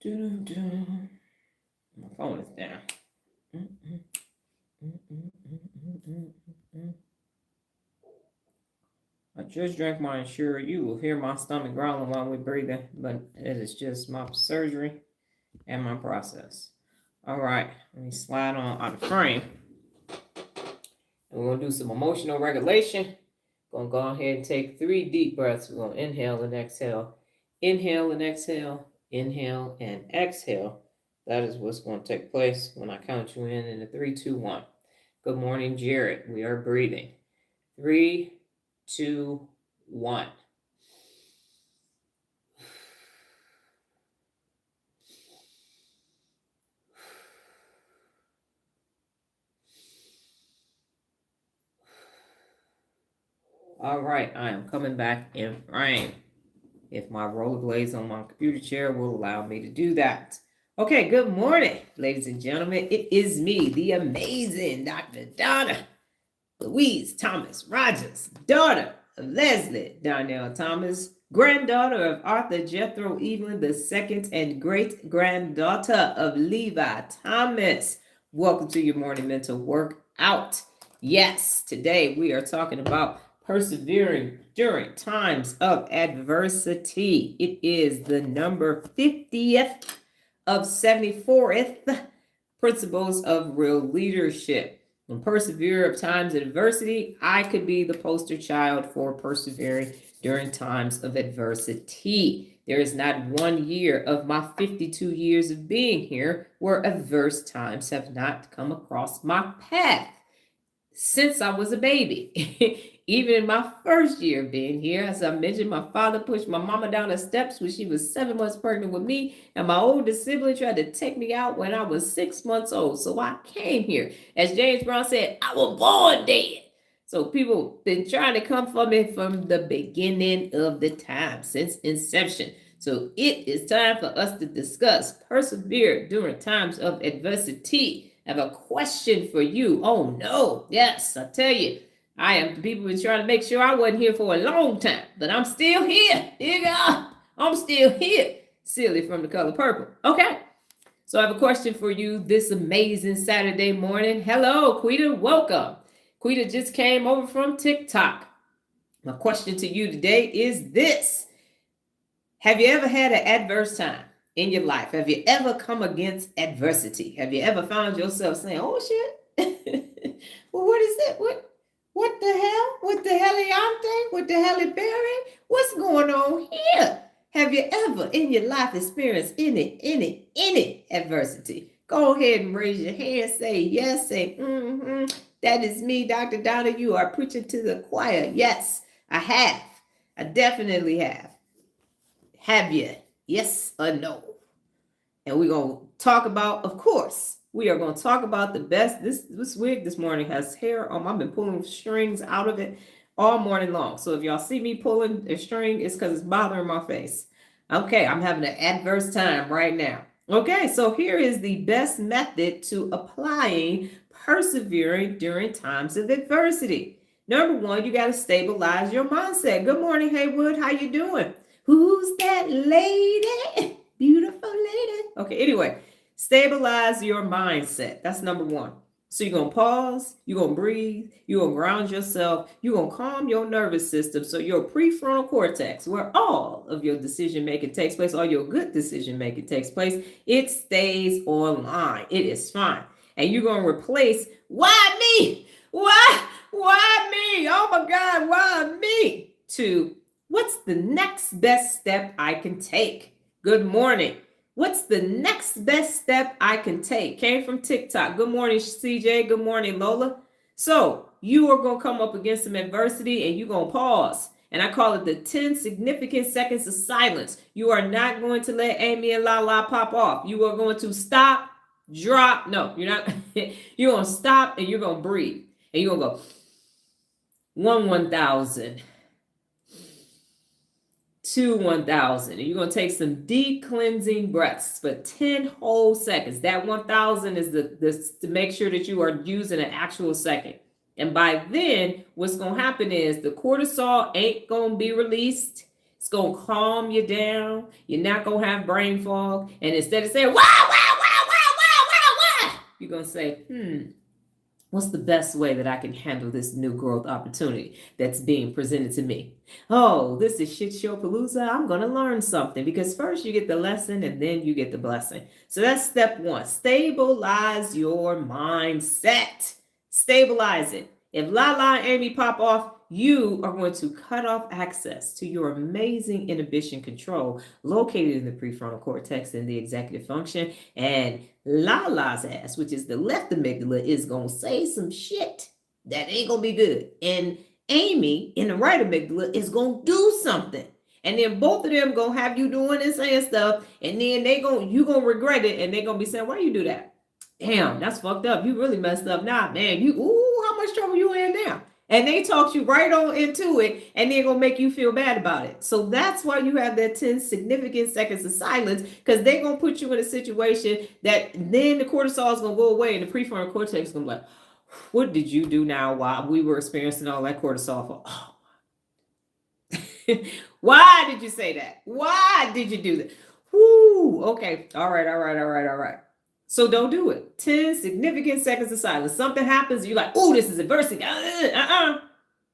Doo-doo-doo. My phone is down. I just drank my Ensure. You will hear my stomach growling while we're breathing, but it is just my surgery and my process. All right, let me slide on out of frame. And we're going to do some emotional regulation. Going to go ahead and take 3 deep breaths. We're going to inhale and exhale. Inhale and exhale. Inhale and exhale. That is what's going to take place when I count you in a 3, 2, 1. Good morning, Jared. We are breathing. 3, 2, 1. All right, I am coming back in frame. If my rollerblades on my computer chair will allow me to do that. Okay, good morning, ladies and gentlemen. It is me, the amazing Dr. Donna Thomas-Rodgers, daughter of Leslie Donnell Thomas, granddaughter of Arthur Jethro Evelyn II, and great-granddaughter of Levi Thomas. Welcome to your morning mental workout. Yes, today we are talking about persevering during times of adversity. It is the number 50th of 74th principles of real leadership. And persevere of times of adversity, I could be the poster child for persevering during times of adversity. There is not 1 year of my 52 years of being here where adverse times have not come across my path since I was a baby. Even in my first year of being here, as I mentioned, my father pushed my mama down the steps when she was 7 months pregnant with me, and my oldest sibling tried to take me out when I was 6 months old. So I came here. As James Brown said, I was born dead. So people been trying to come for me from the beginning of the time, since inception. So it is time for us to discuss persevere during times of adversity. I have a question for you. Oh no, yes, I tell you. People been trying to make sure I wasn't here for a long time, but I'm still here. Here you go. I'm still here. Silly from the color purple. Okay. So I have a question for you this amazing Saturday morning. Hello, Quita. Welcome. Quita just came over from TikTok. My question to you today is this. Have you ever had an adverse time in your life? Have you ever come against adversity? Have you ever found yourself saying, oh shit, well, what is that? What the hell? What the heliante? What the heliberry? What's going on here? Have you ever in your life experienced any adversity? Go ahead and raise your hand. Say yes. Say, that is me, Dr. Donna. You are preaching to the choir. Yes, I have. I definitely have. Have you? Yes or no? And we're going to talk about, of course, we are going to talk about the best. This wig this morning has hair on. I've been pulling strings out of it all morning long. So if y'all see me pulling a string, it's because it's bothering my face. Okay, I'm having an adverse time right now. Okay, so here is the best method to applying persevering during times of adversity. Number 1, you got to stabilize your mindset. Good morning, Haywood. How you doing? Who's that lady? Beautiful lady. Okay, anyway. Stabilize your mindset. That's number 1. So you're going to pause, you're going to breathe, you're going to ground yourself, you're going to calm your nervous system so your prefrontal cortex, where all of your decision making takes place, all your good decision making takes place, it stays online. It is fine. And you're going to replace, why me? Why me? Oh my God, why me? To, what's the next best step I can take? Good morning. What's the next best step I can take? Came from TikTok. Good morning, CJ. Good morning, Lola. So you are going to come up against some adversity and you're going to pause. And I call it the 10 significant seconds of silence. You are not going to let Amy and Lala pop off. You are going to stop, drop. No, you're not. You're going to stop and you're going to breathe. And you're going to go 1,000. 2 1,000. And you're going to take some deep cleansing breaths for 10 whole seconds. That 1,000 is the to make sure that you are using an actual second. And by then, what's going to happen is the cortisol ain't going to be released. It's going to calm you down. You're not going to have brain fog. And instead of saying, wow, wow, wow, wow, wow, wow, wow, you're going to say, what's the best way that I can handle this new growth opportunity that's being presented to me? Oh, this is Shit Show Palooza. I'm going to learn something, because first you get the lesson and then you get the blessing. So that's step one. Stabilize your mindset. Stabilize it. If Lala and Amy pop off, you are going to cut off access to your amazing inhibition control located in the prefrontal cortex and the executive function. And Lala's ass, which is the left amygdala, is going to say some shit that ain't going to be good. And Amy in the right amygdala is going to do something. And then both of them going to have you doing and saying stuff. And then you going to regret it. And they're going to be saying, why you do that? Damn, that's fucked up. You really messed up. Nah, man, how much trouble you in now? And they talk you right on into it, and they're going to make you feel bad about it. So that's why you have that 10 significant seconds of silence, because they're going to put you in a situation that then the cortisol is going to go away, and the prefrontal cortex is going to be like, what did you do now while we were experiencing all that cortisol for? Oh. Why did you say that? Why did you do that? Whoo, okay. All right. So don't do it. 10 significant seconds of silence. Something happens, you're like, oh, this is adversity. I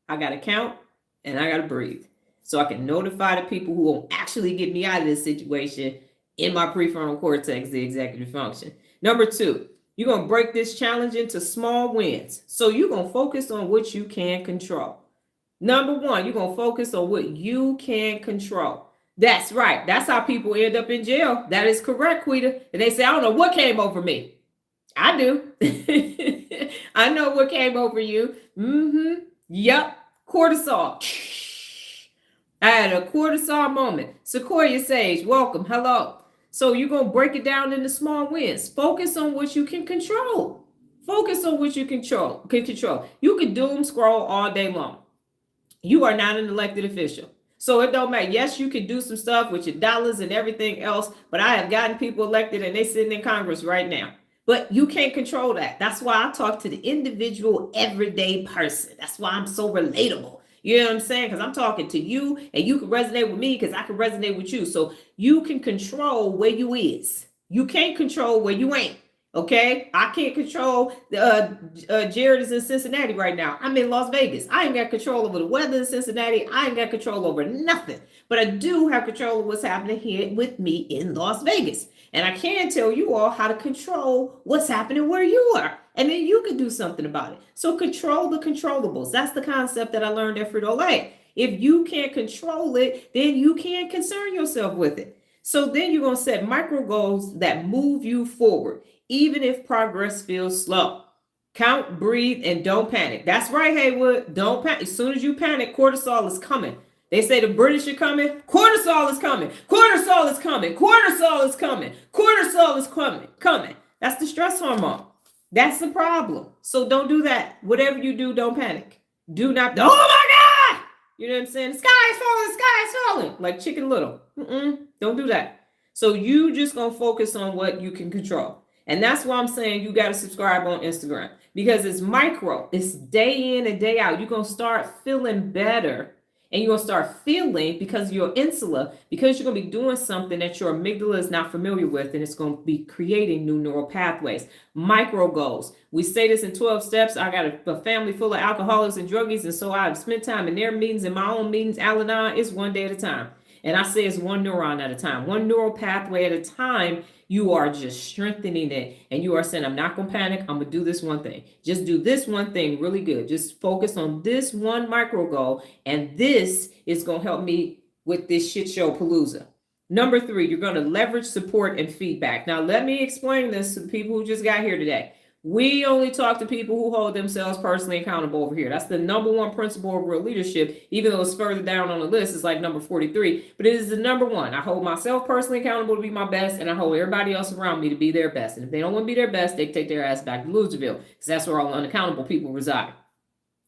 got to count and I got to breathe. So I can notify the people who will actually get me out of this situation in my prefrontal cortex, the executive function. Number 2, you're going to break this challenge into small wins. So you're going to focus on what you can control. Number 1, you're going to focus on what you can control. That's right. That's how people end up in jail. That is correct, Quita. And they say, I don't know what came over me. I do. I know what came over you. Yep. Cortisol. I had a cortisol moment. Sequoia Sage, welcome. Hello. So you're going to break it down into small wins. Focus on what you can control. Focus on what you can control. You can doom scroll all day long. You are not an elected official. So it don't matter. Yes, you can do some stuff with your dollars and everything else, but I have gotten people elected and they sitting in Congress right now. But you can't control that. That's why I talk to the individual everyday person. That's why I'm so relatable. You know what I'm saying? Because I'm talking to you and you can resonate with me because I can resonate with you. So you can control where you is. You can't control where you ain't. Okay, I can't control Jared is in Cincinnati right now. I'm in Las Vegas. I ain't got control over the weather in Cincinnati. I ain't got control over nothing. But I do have control of what's happening here with me in Las Vegas. And I can tell you all how to control what's happening where you are. And then you can do something about it. So control the controllables. That's the concept that I learned at Frito-Lay. If you can't control it, then you can't concern yourself with it. So then you're going to set micro goals that move you forward, even if progress feels slow. Count, breathe, and don't panic. That's right, Haywood. Don't panic. As soon as you panic, cortisol is coming. They say the British are coming. Cortisol is coming. Cortisol is coming. Cortisol is coming. Cortisol is coming. That's the stress hormone. That's the problem. So don't do that. Whatever you do, don't panic. Do not. Oh my God! You know what I'm saying? The sky is falling. The sky is falling. Like Chicken Little. Don't do that. So you just gonna focus on what you can control. And that's why I'm saying you got to subscribe on Instagram, because it's micro. It's day in and day out. You're going to start feeling better, and you're going to start feeling, because your insula, because you're going to be doing something that your amygdala is not familiar with, and it's going to be creating new neural pathways. Micro goals. We say this in 12 steps. I got a family full of alcoholics and druggies, and so I've spent time in their meetings and my own meetings. Al-Anon, it's one day at a time. And I say it's one neuron at a time, one neural pathway at a time. You are just strengthening it. And you are saying, I'm not going to panic. I'm going to do this one thing. Just do this one thing really good. Just focus on this one micro goal. And this is going to help me with this shit show palooza. Number 3, you're going to leverage support and feedback. Now, let me explain this to the people who just got here today. We only talk to people who hold themselves personally accountable over here. That's the number 1 principle of real leadership, even though it's further down on the list. It's like number 43, but it is the number 1. I hold myself personally accountable to be my best, and I hold everybody else around me to be their best. And if they don't want to be their best, they take their ass back to Loserville, because that's where all unaccountable people reside.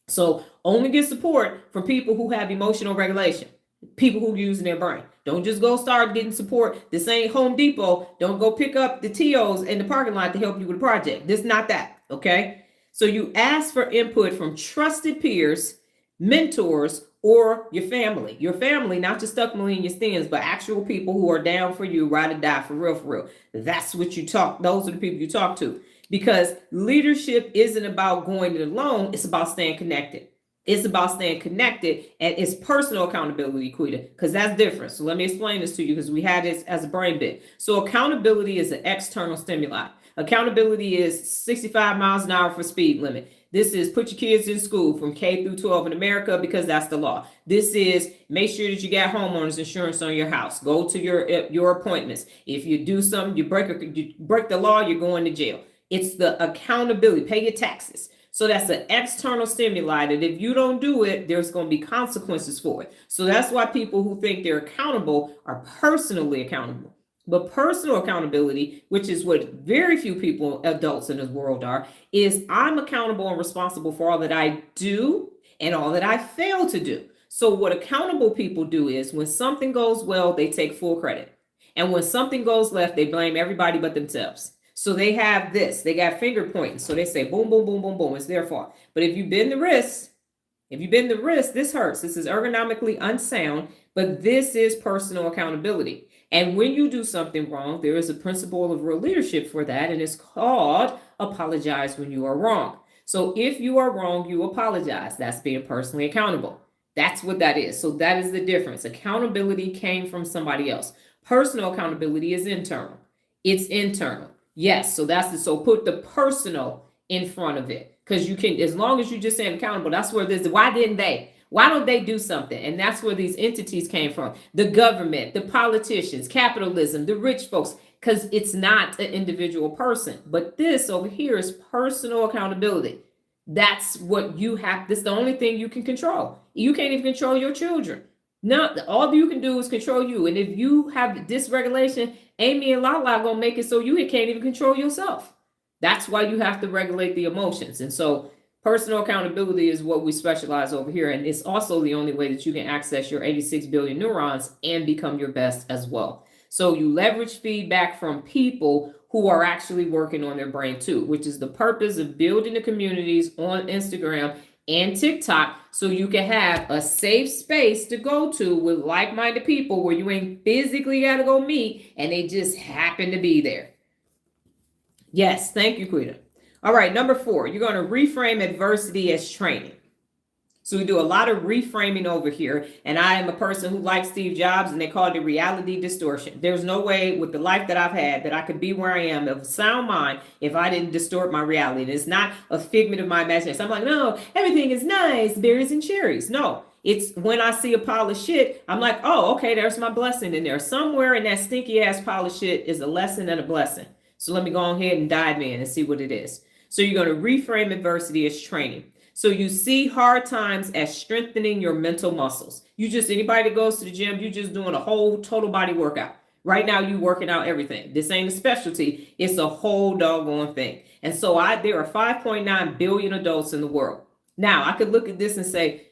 So only get support from people who have emotional regulation, people who are using their brain. Don't just go start getting support. This ain't Home Depot. Don't go pick up the TOs in the parking lot to help you with a project. This is not that, okay? So you ask for input from trusted peers, mentors, or your family, not just stuck in your stins, but actual people who are down for you, ride or die, for real, for real. That's what you talk. Those are the people you talk to, because leadership isn't about going it alone. It's about staying connected. It's about staying connected, and it's personal accountability, Quita, because that's different. So let me explain this to you, because we had this as a brain bit. So accountability is an external stimuli. Accountability is 65 miles an hour for speed limit. This is put your kids in school from K through 12 in America, because that's the law. This is make sure that you got homeowners insurance on your house. Go to your appointments. If you do something, you break the law, you're going to jail. It's the accountability. Pay your taxes. So that's an external stimuli that if you don't do it, there's going to be consequences for it. So that's why people who think they're accountable are personally accountable. But personal accountability, which is what very few people, adults in this world are, is I'm accountable and responsible for all that I do and all that I fail to do. So what accountable people do is when something goes well, they take full credit. And when something goes left, they blame everybody but themselves. So they have this, they got finger pointing. So they say, boom, boom, boom, boom, boom, it's their fault. But if you bend the wrist, this hurts. This is ergonomically unsound, but this is personal accountability. And when you do something wrong, there is a principle of real leadership for that, and it's called apologize when you are wrong. So if you are wrong, you apologize. That's being personally accountable. That's what that is. So that is the difference. Accountability came from somebody else. Personal accountability is internal. It's internal. Yes, so that's so put the personal in front of it, because you can, as long as you just saying accountable, that's where this, why didn't they? Why don't they do something? And that's where these entities came from. The government, the politicians, capitalism, the rich folks, because it's not an individual person. But this over here is personal accountability. That's what you have. This is the only thing you can control. You can't even control your children. No, all you can do is control you. And if you have dysregulation, Amy and Lala are going to make it so you can't even control yourself. That's why you have to regulate the emotions. And so personal accountability is what we specialize over here. And it's also the only way that you can access your 86 billion neurons and become your best as well. So you leverage feedback from people who are actually working on their brain too, which is the purpose of building the communities on Instagram and TikTok, so you can have a safe space to go to with like-minded people where you ain't physically got to go meet and they just happen to be there. Yes, thank you, Quita. All right, number 4, you're going to reframe adversity as training. So we do a lot of reframing over here, and I am a person who likes Steve Jobs, and they call it the reality distortion. There's no way with the life that I've had that I could be where I am of sound mind if I didn't distort my reality. And it's not a figment of my imagination. I'm like, no, everything is nice, berries and cherries. No, it's when I see a pile of shit, I'm like, oh, okay, there's my blessing in there. Somewhere in that stinky ass pile of shit is a lesson and a blessing. So let me go ahead and dive in and see what it is. So you're going to reframe adversity as training. So you see hard times as strengthening your mental muscles. Anybody that goes to the gym, you just doing a whole total body workout. Right now, you working out everything. This ain't a specialty. It's a whole doggone thing. And so there are 5.9 billion adults in the world. Now, I could look at this and say,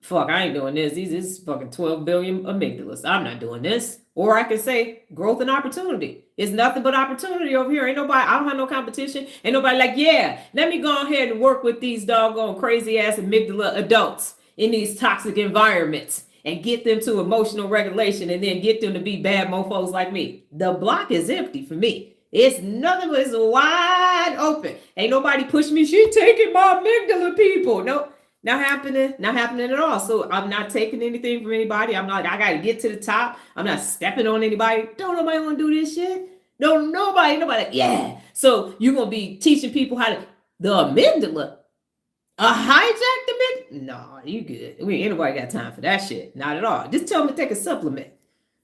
fuck, I ain't doing this. These is fucking 12 billion amygdalas. I'm not doing this. Or I can say growth and opportunity. It's nothing but opportunity over here. Ain't nobody, I don't have no competition. Ain't nobody like, yeah, let me go ahead and work with these doggone crazy ass amygdala adults in these toxic environments and get them to emotional regulation and then get them to be bad mofos like me. The block is empty for me. It's nothing but it's wide open. Ain't nobody pushing me. She taking my amygdala, people. Nope. Not happening at all. So I'm not taking anything from anybody. I'm not, I got to get to the top. I'm not stepping on anybody. Don't nobody want to do this shit. Don't nobody, yeah. So you're going to be teaching people how to, the amygdala, hijack the amygdala? No, you good. Ain't nobody got time for that shit. Not at all. Just tell them to take a supplement.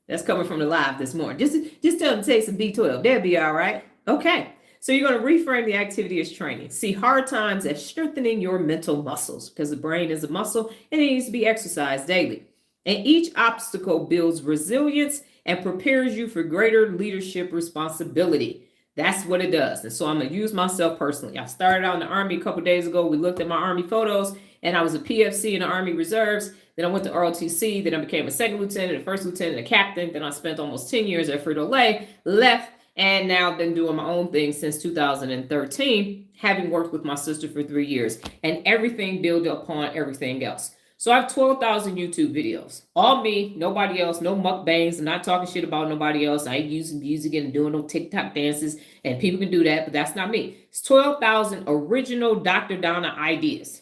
That's coming from the live this morning. Just tell them to take some B12. They'll be all right. Okay. So you're going to reframe the activity as training. See hard times as strengthening your mental muscles, because the brain is a muscle and it needs to be exercised daily. And each obstacle builds resilience and prepares you for greater leadership responsibility. That's what it does. And so I'm going to use myself personally. I started out in the Army a couple of days ago. We looked at my Army photos, and I was a PFC in the Army Reserves. Then I went to ROTC. Then I became a second lieutenant, a first lieutenant, a captain. Then I spent almost 10 years at Frito-Lay, left. And now I've been doing my own thing since 2013, having worked with my sister for 3 years, and everything built upon everything else. So I have 12,000 YouTube videos. All me, nobody else, no mukbangs. I'm not talking shit about nobody else. I ain't using music and doing no TikTok dances. And people can do that, but that's not me. It's 12,000 original Dr. Donna ideas.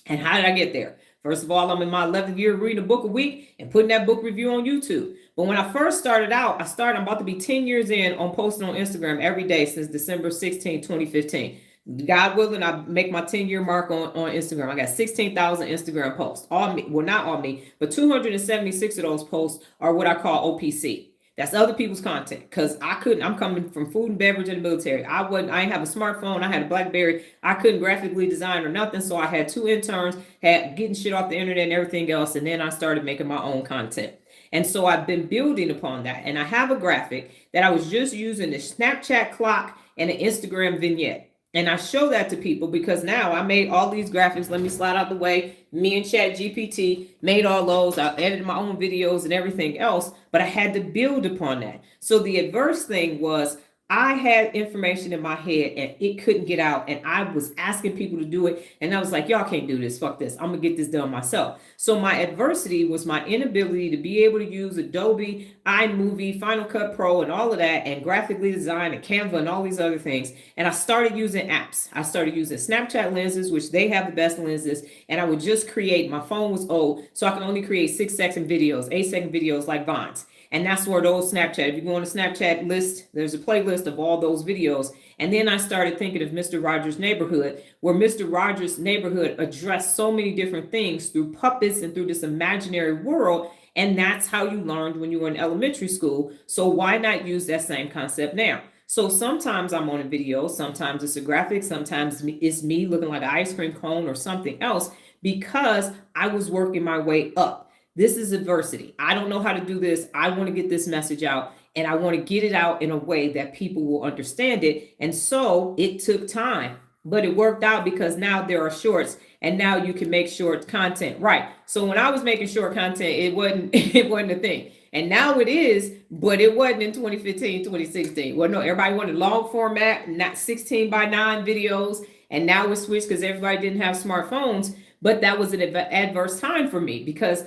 And how did I get there? First of all, I'm in my 11th year reading a book a week and putting that book review on YouTube. But when I first started out, I'm about to be 10 years in on posting on Instagram every day since December 16, 2015. God willing, I make my 10-year mark on Instagram. I got 16,000 Instagram posts. All me, well, not all me, but 276 of those posts are what I call OPC. That's other people's content, because I'm coming from food and beverage in the military. I didn't have a smartphone. I had a BlackBerry. I couldn't graphically design or nothing. So I had 2 interns, had getting shit off the internet and everything else. And then I started making my own content. And so I've been building upon that. And I have a graphic that I was just using the Snapchat clock and an Instagram vignette. And I show that to people because now I made all these graphics. Let me slide out the way. Me and ChatGPT made all those. I edited my own videos and everything else, but I had to build upon that. So the adverse thing was I had information in my head and it couldn't get out. And I was asking people to do it. And I was like, y'all can't do this. Fuck this. I'm going to get this done myself. So my adversity was my inability to be able to use Adobe, iMovie, Final Cut Pro, and all of that, and graphically design and Canva and all these other things. And I started using apps. I started using Snapchat lenses, which they have the best lenses. And I would just create, my phone was old, so I can only create 6-second videos, 8-second videos like Vines. And that's where those Snapchat, if you go on the Snapchat list, there's a playlist of all those videos. And then I started thinking of Mr. Rogers' Neighborhood, where Mr. Rogers' Neighborhood addressed so many different things through puppets and through this imaginary world. And that's how you learned when you were in elementary school. So why not use that same concept now? So sometimes I'm on a video, sometimes it's a graphic, sometimes it's me looking like an ice cream cone or something else, because I was working my way up. This is adversity. I don't know how to do this. I want to get this message out, and I want to get it out in a way that people will understand it. And so it took time, but it worked out because now there are shorts, and now you can make short content. Right. So when I was making short content, it wasn't a thing. And now it is, but it wasn't in 2015, 2016. Well, no, everybody wanted long format, not 16:9 videos. And now it's switched because everybody didn't have smartphones. But that was an adverse time for me because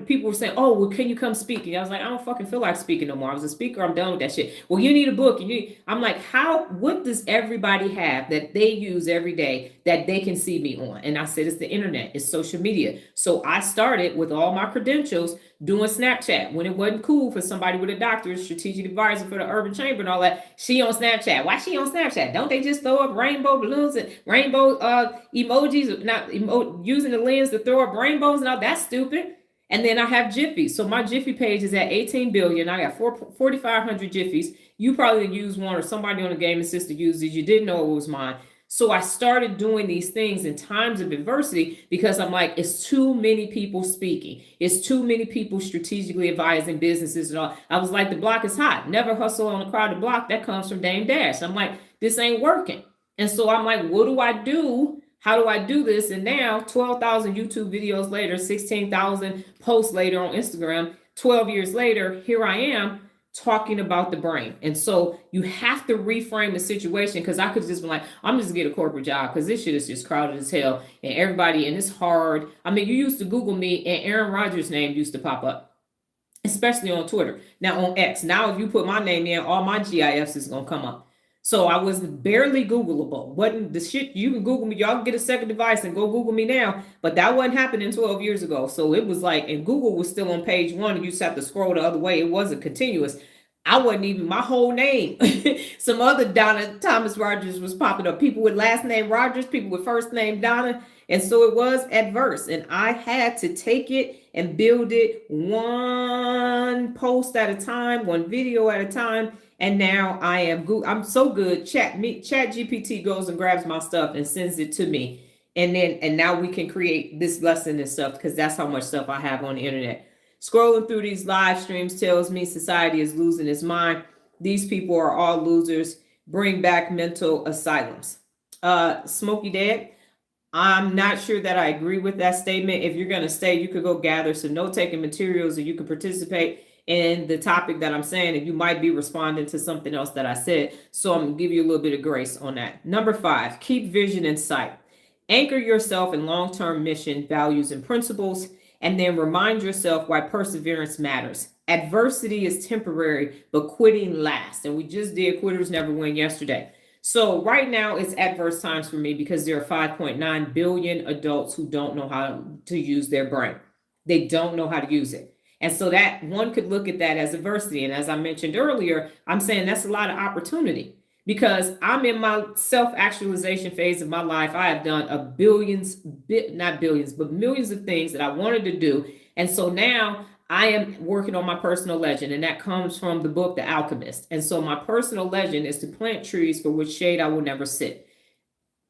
people were saying, oh, well, can you come speak? And I was like, I don't fucking feel like speaking no more. I was a speaker. I'm done with that shit. Well, you need a book. I'm like, what does everybody have that they use every day that they can see me on? And I said, it's the internet. It's social media. So I started with all my credentials doing Snapchat when it wasn't cool for somebody with a doctorate, strategic advisor for the urban chamber and all that. She on Snapchat. Why she on Snapchat? Don't they just throw up rainbow balloons and rainbow emojis, using the lens to throw up rainbows and all? That's stupid. And then I have Jiffy. So my Jiffy page is at 18 billion. I got 4,500 Jiffies. You probably use one, or somebody on the gaming system uses it. You didn't know it was mine. So I started doing these things in times of adversity because I'm like, it's too many people speaking. It's too many people strategically advising businesses and all. I was like, the block is hot. Never hustle on a crowded block. That comes from Dame Dash. I'm like, this ain't working. And so I'm like, what do I do? How do I do this? And now 12,000 YouTube videos later, 16,000 posts later on Instagram, 12 years later, here I am talking about the brain. And so you have to reframe the situation, because I could just be like, I'm just get a corporate job because this shit is just crowded as hell and everybody, and it's hard. I mean, you used to Google me and Aaron Rodgers' name used to pop up, especially on Twitter. Now on X, now if you put my name in, all my GIFs is going to come up. So I was barely Googleable. Wasn't the shit, you can Google me. Y'all can get a second device and go Google me now. But that wasn't happening 12 years ago. So it was like, and Google was still on page 1 and you just have to scroll the other way. It wasn't continuous. I wasn't even my whole name. Some other Donna Thomas-Rodgers was popping up. People with last name Rodgers, people with first name Donna. And so it was adverse. And I had to take it and build it one post at a time, one video at a time. And now I'm so good. ChatGPT goes and grabs my stuff and sends it to me. And now we can create this lesson and stuff, because that's how much stuff I have on the internet. Scrolling through these live streams tells me society is losing its mind. These people are all losers. Bring back mental asylums. Smokey Dad, I'm not sure that I agree with that statement. If you're going to stay, you could go gather some note-taking materials, and you could participate in the topic that I'm saying, and you might be responding to something else that I said. So I'm going to give you a little bit of grace on that. Number 5, keep vision in sight. Anchor yourself in long-term mission, values, and principles, and then remind yourself why perseverance matters. Adversity is temporary, but quitting lasts. And we just did Quitters Never Win yesterday. So right now it's adverse times for me because there are 5.9 billion adults who don't know how to use their brain. They don't know how to use it. And so that one could look at that as adversity. And as I mentioned earlier, I'm saying that's a lot of opportunity because I'm in my self-actualization phase of my life. I have done not billions, but millions of things that I wanted to do. And so now I am working on my personal legend, and that comes from the book, The Alchemist. And so my personal legend is to plant trees for which shade I will never sit.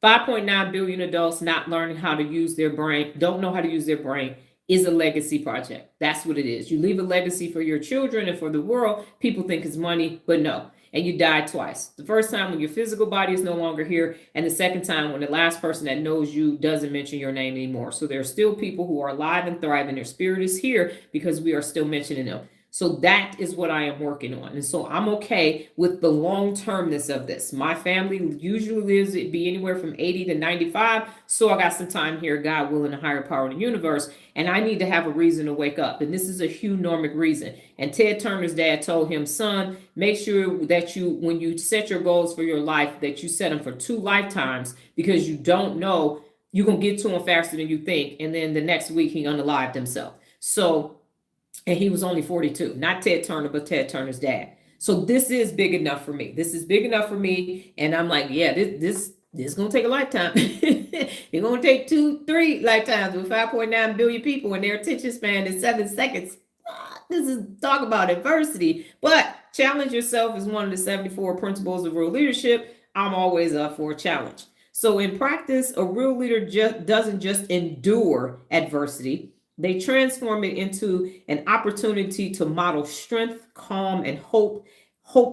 5.9 billion adults not learning how to use their brain, don't know how to use their brain, is a legacy project. That's what it is. You leave a legacy for your children and for the world. People think it's money, but no. And you die twice. The first time when your physical body is no longer here, and the second time when the last person that knows you doesn't mention your name anymore. So there are still people who are alive and thriving. Their spirit is here because we are still mentioning them. So that is what I am working on. And so I'm okay with the long-termness of this. My family usually lives it be anywhere from 80 to 95. So I got some time here, God willing, a higher power in the universe. And I need to have a reason to wake up. And this is a Hugh Normic reason. And Ted Turner's dad told him, son, make sure that when you set your goals for your life, that you set them for 2 lifetimes, because you don't know, you're going to get to them faster than you think. And then the next week he unalived himself. And he was only 42, not Ted Turner, but Ted Turner's dad. So this is big enough for me. This is big enough for me. And I'm like, yeah, this is going to take a lifetime. It's going to take 2-3 lifetimes with 5.9 billion people, and their attention span is 7 seconds. This is talk about adversity. But challenge yourself is one of the 74 principles of real leadership. I'm always up for a challenge. So in practice, a real leader doesn't just endure adversity. They transform it into an opportunity to model strength, calm, and hope,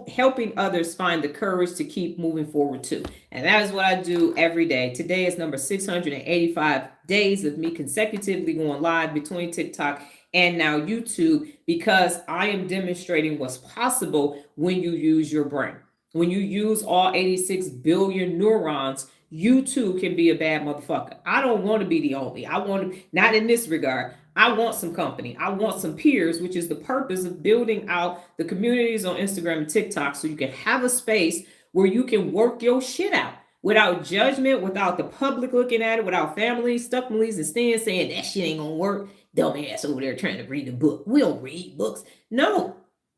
helping others find the courage to keep moving forward too. And that is what I do every day. Today is number 685 days of me consecutively going live between TikTok and now YouTube, because I am demonstrating what's possible when you use your brain. When you use all 86 billion neurons, you too can be a bad motherfucker. I don't want to be the only. I want to, not in this regard. I want some company. I want some peers, which is the purpose of building out the communities on Instagram and TikTok, so you can have a space where you can work your shit out without judgment, without the public looking at it, without family stuck in and stands saying that shit ain't gonna work. Dumbass over there trying to read a book. We don't read books. No.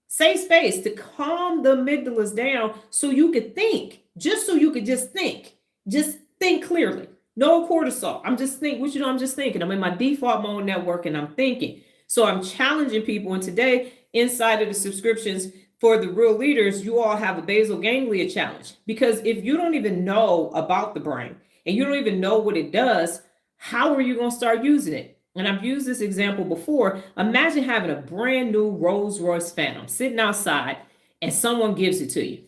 Safe space to calm the amygdalas down so you could think, just so you could just think. Just think clearly. No cortisol. I'm just thinking. I'm in my default mode network and I'm thinking. So I'm challenging people. And today, inside of the subscriptions for the real leaders, you all have a basal ganglia challenge. Because if you don't even know about the brain and you don't even know what it does, how are you going to start using it? And I've used this example before. Imagine having a brand new Rolls Royce Phantom sitting outside and someone gives it to you.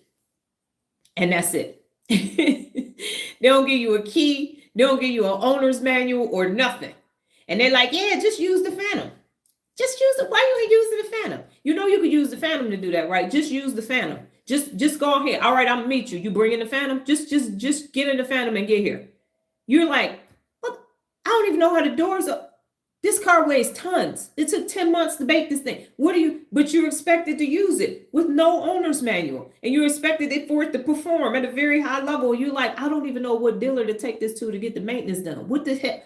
And that's it. They don't give you a key. They don't give you an owner's manual or nothing. And they're like, yeah, just use the Phantom. Just use it. Why you ain't using the Phantom? You know you could use the Phantom to do that, right? Just use the Phantom. Just go ahead. All right, I'm gonna meet you. You bring in the Phantom. Just get in the Phantom and get here. You're like, look, I don't even know how the doors are. This car weighs tons. It took 10 months to bake this thing. But you're expected to use it with no owner's manual. And you're expected for it to perform at a very high level. You're like, I don't even know what dealer to take this to get the maintenance done. What the heck?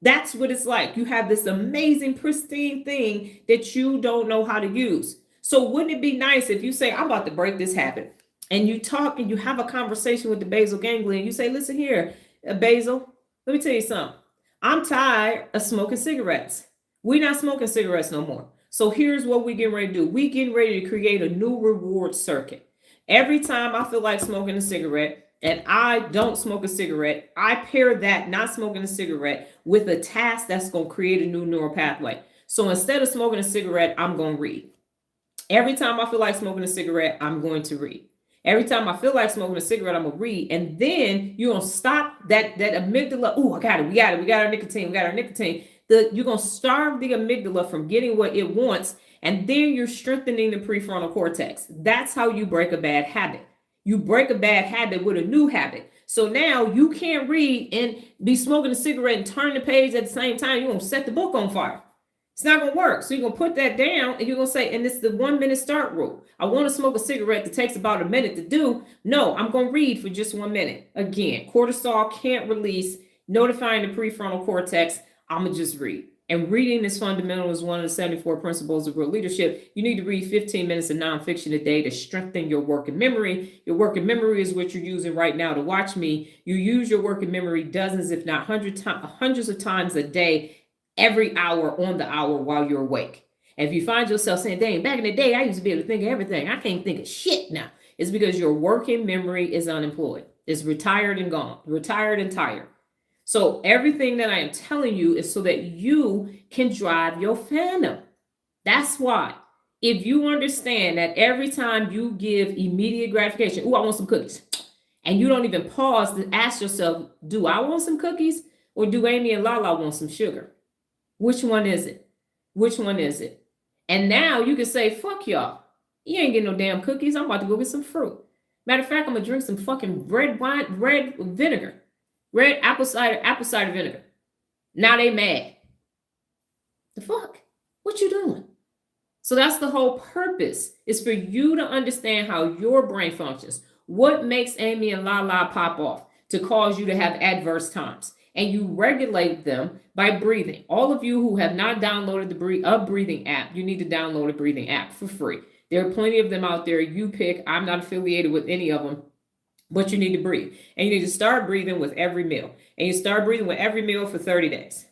That's what it's like. You have this amazing, pristine thing that you don't know how to use. So wouldn't it be nice if you say, I'm about to break this habit, and you talk and you have a conversation with the basal ganglia and you say, listen here, Basil, let me tell you something. I'm tired of smoking cigarettes. We're not smoking cigarettes no more. So here's what we getting ready to do. We getting ready to create a new reward circuit. Every time I feel like smoking a cigarette and I don't smoke a cigarette, I pair that not smoking a cigarette with a task that's going to create a new neural pathway. So instead of smoking a cigarette, I'm going to read. Every time I feel like smoking a cigarette, I'm going to read. Every time I feel like smoking a cigarette, I'm going to read. And then you're going to stop that amygdala. Oh, I got it. We got our nicotine. You're going to starve the amygdala from getting what it wants. And then you're strengthening the prefrontal cortex. That's how you break a bad habit. You break a bad habit with a new habit. So now you can't read and be smoking a cigarette and turn the page at the same time. You're going to set the book on fire. It's not going to work. So you're going to put that down and you're going to say, and it's the 1 minute start rule. I want to smoke a cigarette that takes about a minute to do. No, I'm going to read for just 1 minute. Again, cortisol can't release, notifying the prefrontal cortex. I'm going to just read. And reading is fundamental, is one of the 74 principles of real leadership. You need to read 15 minutes of nonfiction a day to strengthen your working memory. Your working memory is what you're using right now to watch me. You use your working memory dozens, if not hundreds of times a day, every hour on the hour while you're awake. And if you find yourself saying, dang, back in the day, I used to be able to think of everything. I can't think of shit now. It's because your working memory is unemployed. It's retired and gone, retired and tired. So everything that I am telling you is so that you can drive your fandom. That's why. If you understand that every time you give immediate gratification, oh, I want some cookies, and you don't even pause to ask yourself, do I want some cookies or do Amy and Lala want some sugar? Which one is it? Which one is it? And now you can say, fuck y'all. You ain't getting no damn cookies. I'm about to go get some fruit. Matter of fact, I'm going to drink some fucking red vinegar. Red apple cider vinegar. Now they mad. The fuck? What you doing? So that's the whole purpose, is for you to understand how your brain functions. What makes Amy and Lala pop off to cause you to have adverse times? And you regulate them by breathing. All of you who have not downloaded the breathing app, you need to download a breathing app for free. There are plenty of them out there. You pick. I'm not affiliated with any of them. But you need to breathe. And you need to start breathing with every meal. And you start breathing with every meal for 30 days.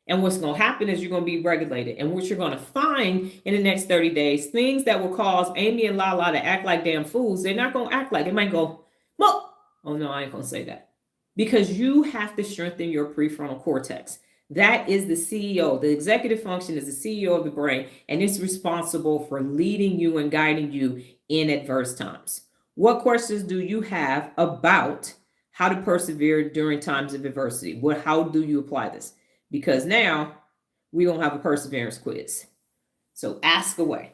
And what's going to happen is you're going to be regulated. And what you're going to find in the next 30 days, things that will cause Amy and Lala to act like damn fools, they're not going to act like. They might go, well, oh no, I ain't going to say that. Because you have to strengthen your prefrontal cortex. That is the CEO. The executive function is the CEO of the brain. And it's responsible for leading you and guiding you in adverse times. What questions do you have about how to persevere during times of adversity? How do you apply this? Because now we don't have a perseverance quiz. So ask away.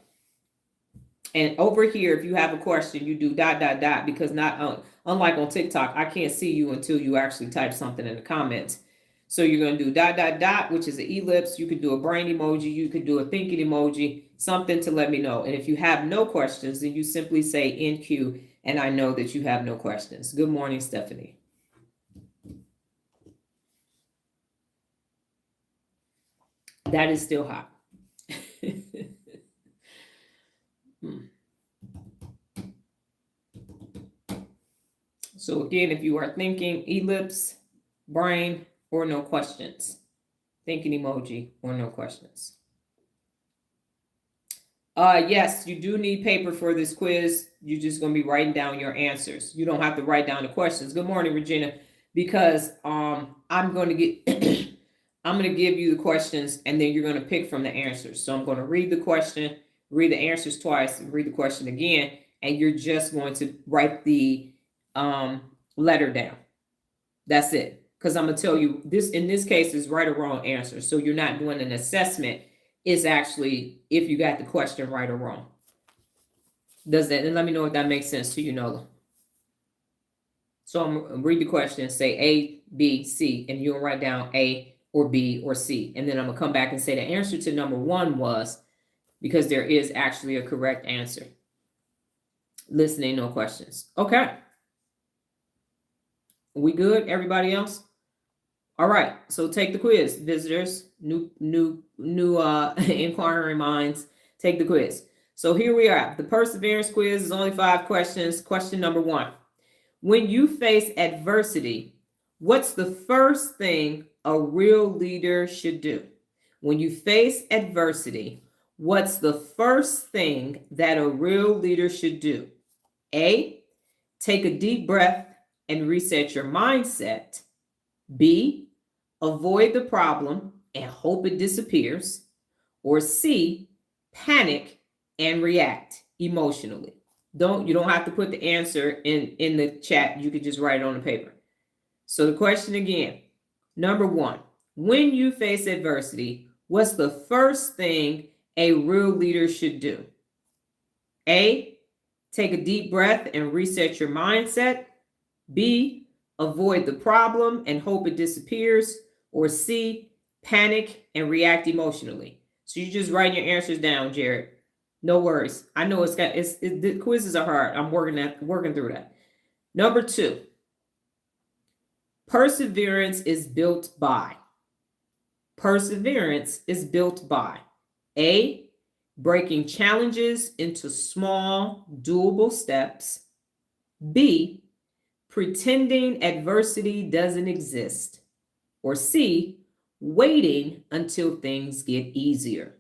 And over here, if you have a question, you do ... because unlike on TikTok, I can't see you until you actually type something in the comments. So you're going to do ... which is an ellipse. You could do a brain emoji. You could do a thinking emoji, something to let me know. And if you have no questions, then you simply say NQ, and I know that you have no questions. Good morning, Stephanie. That is still hot. So again, if you are thinking, ellipse, brain, or no questions. Thinking emoji or no questions. Yes, you do need paper for this quiz. You're just going to be writing down your answers. You don't have to write down the questions. Good morning, Regina, because I'm going to I'm going to give you the questions, and then you're going to pick from the answers. So I'm going to read the question, read the answers twice, and read the question again, and you're just going to write the letter down. That's it. Because I'm going to tell you, this in this case is right or wrong answer. So you're not doing an assessment. It's actually if you got the question right or wrong. Does that? And let me know if that makes sense to you, Nola. So I'm going to read the question, say A, B, C, and you'll write down A or B or C. And then I'm going to come back and say the answer to number 1 was, because there is actually a correct answer. Listening, no questions. Okay. We good? Everybody else? All right. So take the quiz, visitors, new inquiring minds. Take the quiz. So here we are. The perseverance quiz is only 5 questions. Question number 1. When you face adversity, what's the first thing a real leader should do? When you face adversity, what's the first thing that a real leader should do? A, take a deep breath and reset your mindset. B, avoid the problem and hope it disappears. Or C, panic and react emotionally. You don't have to put the answer in the chat. You could just write it on the paper. So the question again, number 1, when you face adversity, what's the first thing a real leader should do? A, take a deep breath and reset your mindset. B, avoid the problem and hope it disappears. Or C, panic and react emotionally. So you just write your answers down, Jared. No worries. I know the quizzes are hard. I'm working through that. Number 2, perseverance is built by. Perseverance is built by A, breaking challenges into small, doable steps. B, pretending adversity doesn't exist. Or C, waiting until things get easier.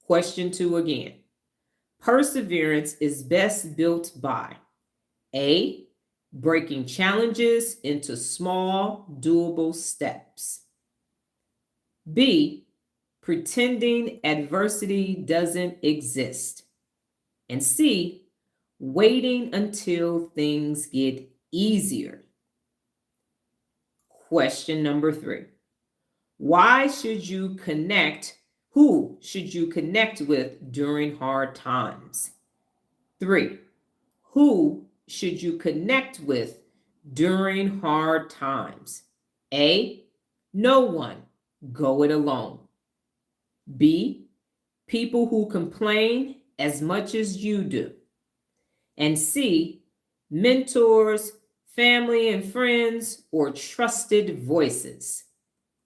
Question 2 again. Perseverance is best built by A, breaking challenges into small, doable steps. B, pretending adversity doesn't exist. And C, waiting until things get easier. Question number 3. Who should you connect with during hard times? 3, who should you connect with during hard times? A, no one, go it alone. B, people who complain as much as you do. And C, mentors, family and friends, or trusted voices.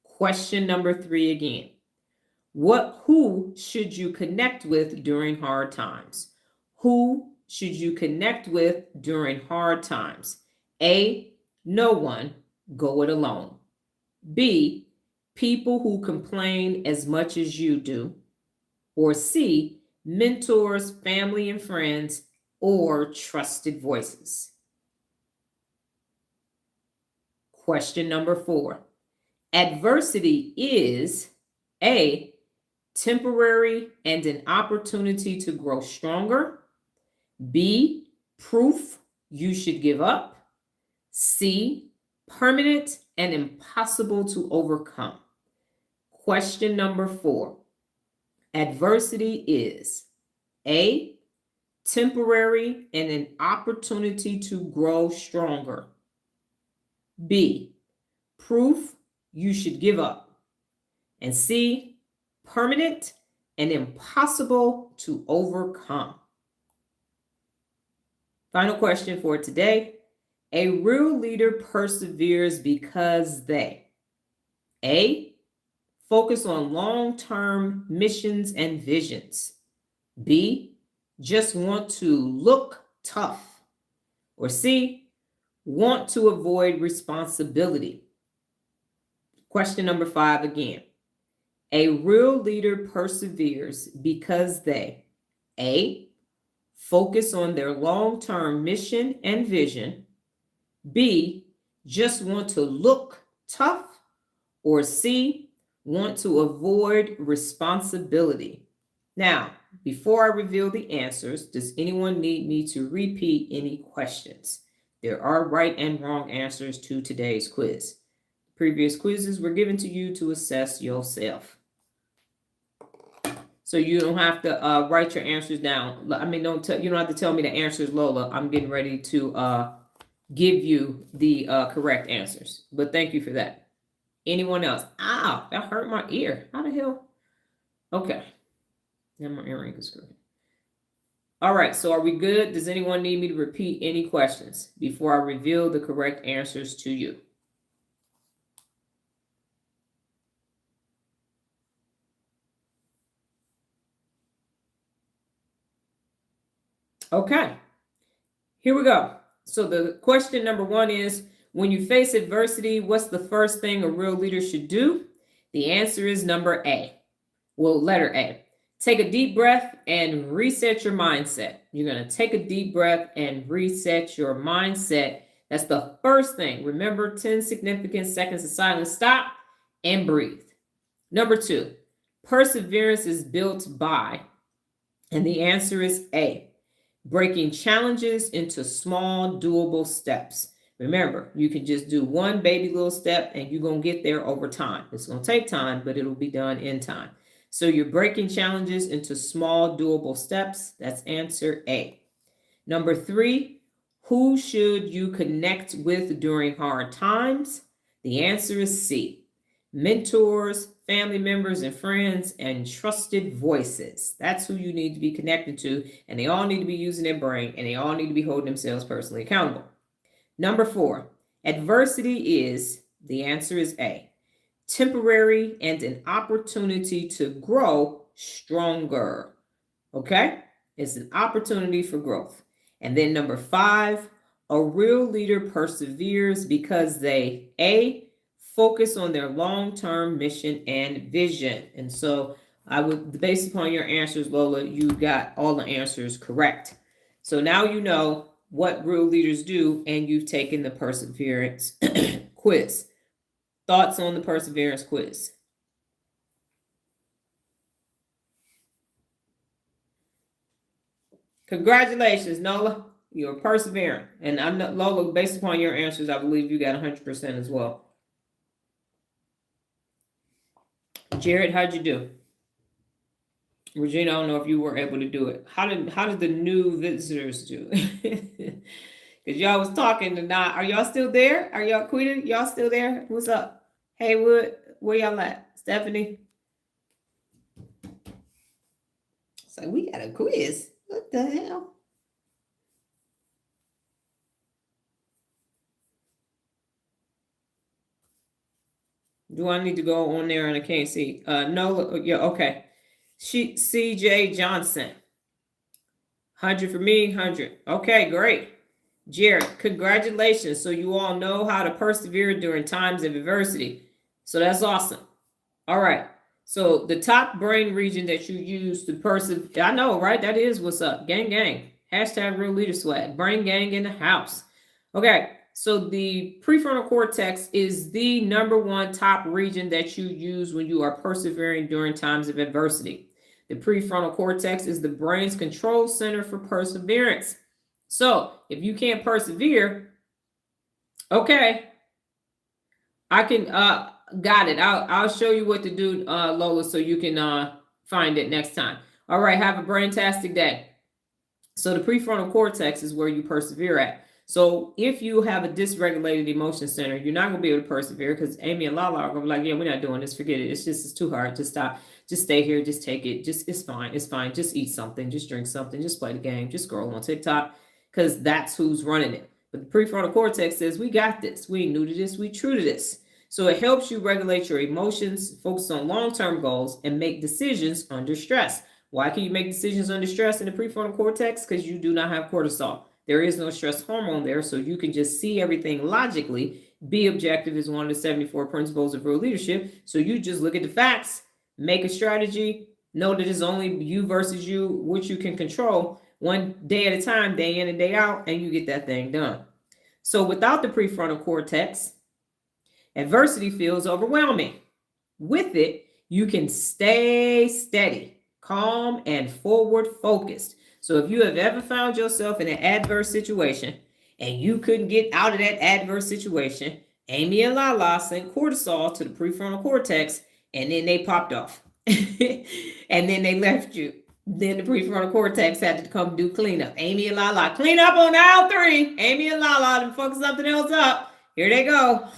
Question number 3 again. Who should you connect with during hard times? Who should you connect with during hard times? A, no one, go it alone. B, people who complain as much as you do. Or C, mentors, family and friends, or trusted voices. Question number 4. Adversity is A, temporary and an opportunity to grow stronger. B, proof you should give up. C, permanent and impossible to overcome. Question number 4. Adversity is A, temporary and an opportunity to grow stronger. B, proof you should give up. And C, permanent and impossible to overcome. Final question for today. A real leader perseveres because they A, focus on long-term missions and visions. B, just want to look tough. Or C, want to avoid responsibility. Question number 5 again. A real leader perseveres because they A, focus on their long-term mission and vision. B, just want to look tough. Or C, want to avoid responsibility. Now, before I reveal the answers, does anyone need me to repeat any questions? There are right and wrong answers to today's quiz. Previous quizzes were given to you to assess yourself. So you don't have to write your answers down. I mean, you don't have to tell me the answers, Lola. I'm getting ready to give you the correct answers. But thank you for that. Anyone else? Ow, that hurt my ear. How the hell? Okay. Now my earring is good. All right, so are we good? Does anyone need me to repeat any questions before I reveal the correct answers to you? Okay, here we go. So the question number 1 is, when you face adversity, what's the first thing a real leader should do? The answer is number A. Well, letter A. Take a deep breath and reset your mindset. You're going to take a deep breath and reset your mindset. That's the first thing. Remember, 10 significant seconds of silence. Stop and breathe. Number 2, perseverance is built by, and the answer is A, breaking challenges into small, doable steps. Remember, you can just do one baby little step and you're going to get there over time. It's going to take time, but it'll be done in time. So you're breaking challenges into small, doable steps. That's answer A. Number 3, who should you connect with during hard times? The answer is C. Mentors, family members, and friends, and trusted voices. That's who you need to be connected to, and they all need to be using their brain, and they all need to be holding themselves personally accountable. Number 4, adversity is, the answer is A, temporary and an opportunity to grow stronger. Okay? It's an opportunity for growth. And then number 5, a real leader perseveres because they, A, focus on their long-term mission and vision. And so I would, based upon your answers, Lola, you got all the answers correct. So now you know what real leaders do, and you've taken the perseverance quiz. Thoughts on the perseverance quiz? Congratulations, Nola. You're persevering. And I know, Lola, based upon your answers, I believe you got 100% as well. Jared, how'd you do? Regina, I don't know if you were able to do it. How did the new visitors do? Because y'all was talking tonight. Are y'all still there? Are y'all quitting? Y'all still there? What's up? Haywood, where y'all at? Stephanie? So we got a quiz. What the hell? Do I need to go on there and I can't see? No, yeah, okay. CJ Johnson. 100 for me, 100. Okay, great. Jared, congratulations. So you all know how to persevere during times of adversity. So that's awesome. All right. So the top brain region that you use to persevere, I know, right? That is what's up. Gang, gang. Hashtag real leader swag. Brain gang in the house. Okay. So the prefrontal cortex is the number one top region that you use when you are persevering during times of adversity. The prefrontal cortex is the brain's control center for perseverance. So if you can't persevere, okay, I can, got it. I'll show you what to do, Lola, so you can find it next time. All right, have a brain-tastic day. So the prefrontal cortex is where you persevere at. So if you have a dysregulated emotion center, you're not going to be able to persevere because Amy and Lala are going to be like, yeah, we're not doing this. Forget it. It's too hard. Just stop. Just stay here. Just take it. It's fine. It's fine. Just eat something. Just drink something. Just play the game. Just scroll on TikTok because that's who's running it. But the prefrontal cortex says, we got this. We ain't new to this. We true to this. So it helps you regulate your emotions, focus on long-term goals, and make decisions under stress. Why can you make decisions under stress in the prefrontal cortex? Because you do not have cortisol. There is no stress hormone there, so you can just see everything logically. Be objective is one of the 74 principles of real leadership. So you just look at the facts, make a strategy, know that it's only you versus you, which you can control one day at a time, day in and day out, and you get that thing done. So without the prefrontal cortex, adversity feels overwhelming. With it, you can stay steady, calm, and forward focused. So if you have ever found yourself in an adverse situation and you couldn't get out of that adverse situation, Amy and Lala sent cortisol to the prefrontal cortex and then they popped off. And then they left you. Then the prefrontal cortex had to come do cleanup. Amy and Lala, clean up on aisle 3. Amy and Lala, to fuck something else up. Here they go.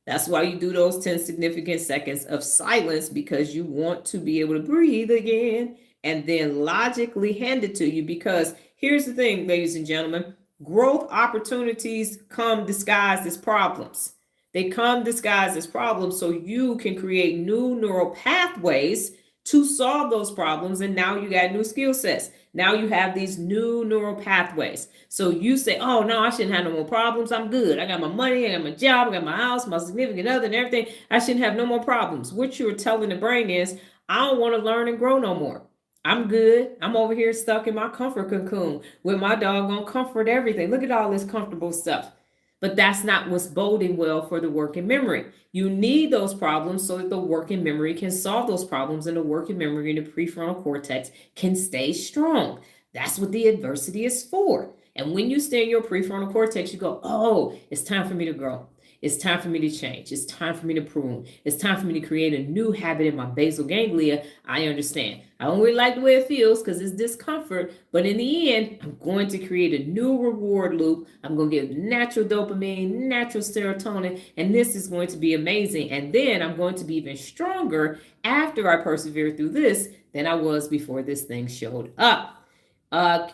That's why you do those 10 significant seconds of silence, because you want to be able to breathe again and then logically hand it to you. Because here's the thing, ladies and gentlemen, growth opportunities come disguised as problems. They come disguised as problems so you can create new neural pathways to solve those problems. And now you got new skill sets. Now you have these new neural pathways. So you say, oh, no, I shouldn't have no more problems. I'm good. I got my money. I got my job. I got my house, my significant other and everything. I shouldn't have no more problems. What you're telling the brain is, I don't want to learn and grow no more. I'm good. I'm over here stuck in my comfort cocoon with my doggone comfort everything. Look at all this comfortable stuff. But that's not what's boding well for the working memory. You need those problems so that the working memory can solve those problems, and the working memory in the prefrontal cortex can stay strong. That's what the adversity is for. And when you stay in your prefrontal cortex, you go, oh, it's time for me to grow. It's time for me to change. It's time for me to prune. It's time for me to create a new habit in my basal ganglia. I understand. I don't really like the way it feels because it's discomfort, but in the end, I'm going to create a new reward loop. I'm going to get natural dopamine, natural serotonin, and this is going to be amazing. And then I'm going to be even stronger after I persevere through this than I was before this thing showed up.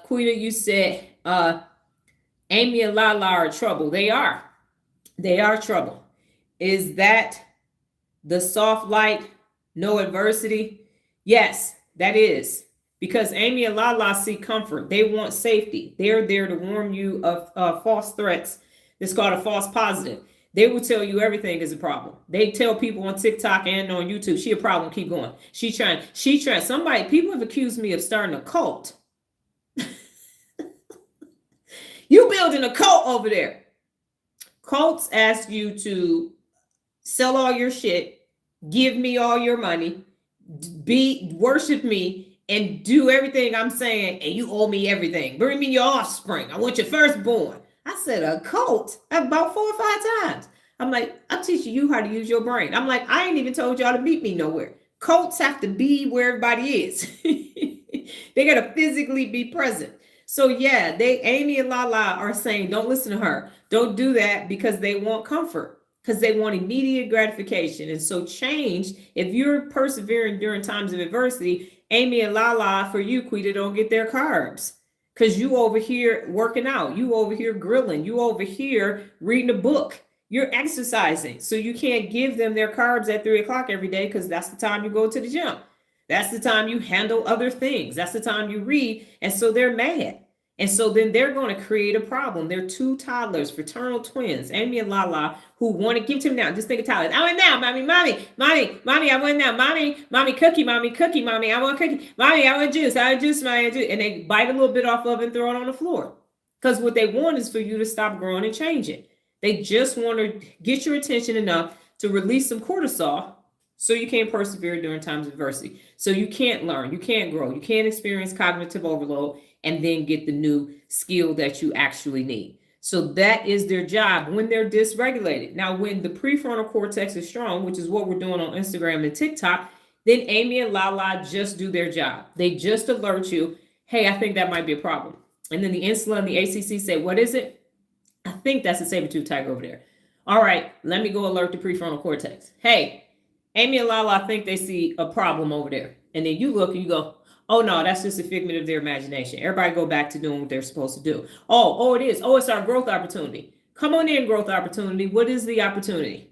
Quita, you said Amy and Lala are trouble. They are. They are trouble. Is that the soft light, no adversity? Yes, that is. Because Amy and Lala seek comfort. They want safety. They're there to warn you of false threats. It's called a false positive. They will tell you everything is a problem. They tell people on TikTok and on YouTube, she a problem, keep going. She trying. People have accused me of starting a cult. You building a cult over there. Cults ask you to sell all your shit, give me all your money, worship me, and do everything I'm saying, and you owe me everything. Bring me your offspring. I want your firstborn. I said a cult about 4 or 5 times. I'm like, I'm teaching you how to use your brain. I'm like, I ain't even told y'all to meet me nowhere. Cults have to be where everybody is. They got to physically be present. So yeah, Amy and Lala are saying, don't listen to her. Don't do that because they want comfort, because they want immediate gratification. And so change, if you're persevering during times of adversity, Amy and Lala, for you, Quita, don't get their carbs. Because you over here working out, you over here grilling, you over here reading a book, you're exercising. So you can't give them their carbs at 3 o'clock every day because that's the time you go to the gym. That's the time you handle other things. That's the time you read. And so they're mad. And so then they're going to create a problem. They're 2 toddlers, fraternal twins, Amy and Lala, who want to give to them now. Just think of toddlers. I want now, mommy, I want now, mommy, cookie, mommy, I want cookie, mommy, I want juice, mommy, juice. And they bite a little bit off of it and throw it on the floor. Because what they want is for you to stop growing and change it. They just want to get your attention enough to release some cortisol so you can't persevere during times of adversity. So you can't learn, you can't grow, you can't experience cognitive overload and then get the new skill that you actually need. So that is their job when they're dysregulated. Now, when the prefrontal cortex is strong, which is what we're doing on Instagram and TikTok, then Amy and Lala just do their job. They just alert you, hey, I think that might be a problem. And then the insulin and the ACC say, what is it? I think that's a saber-tooth tiger over there. All right, let me go alert the prefrontal cortex. Hey, Amy and Lala think they see a problem over there. And then you look and you go, oh no, that's just a figment of their imagination. Everybody go back to doing what they're supposed to do. Oh, it is. Oh, it's our growth opportunity. Come on in, growth opportunity. What is the opportunity?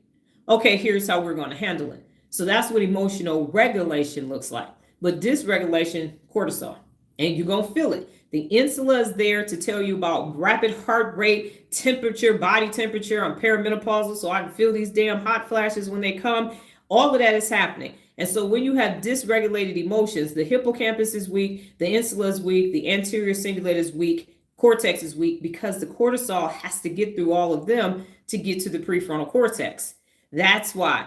Okay, here's how we're going to handle it. So that's what emotional regulation looks like. But dysregulation, cortisol. And you're going to feel it. The insula is there to tell you about rapid heart rate, temperature, body temperature. I'm perimenopausal, so I can feel these damn hot flashes when they come. All of that is happening. And so when you have dysregulated emotions, the hippocampus is weak, the insula is weak, the anterior cingulate is weak, cortex is weak, because the cortisol has to get through all of them to get to the prefrontal cortex. That's why.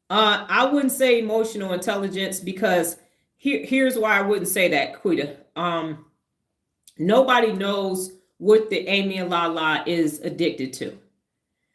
I wouldn't say emotional intelligence, because here's why I wouldn't say that, Quita. Nobody knows what the Amy and Lala is addicted to.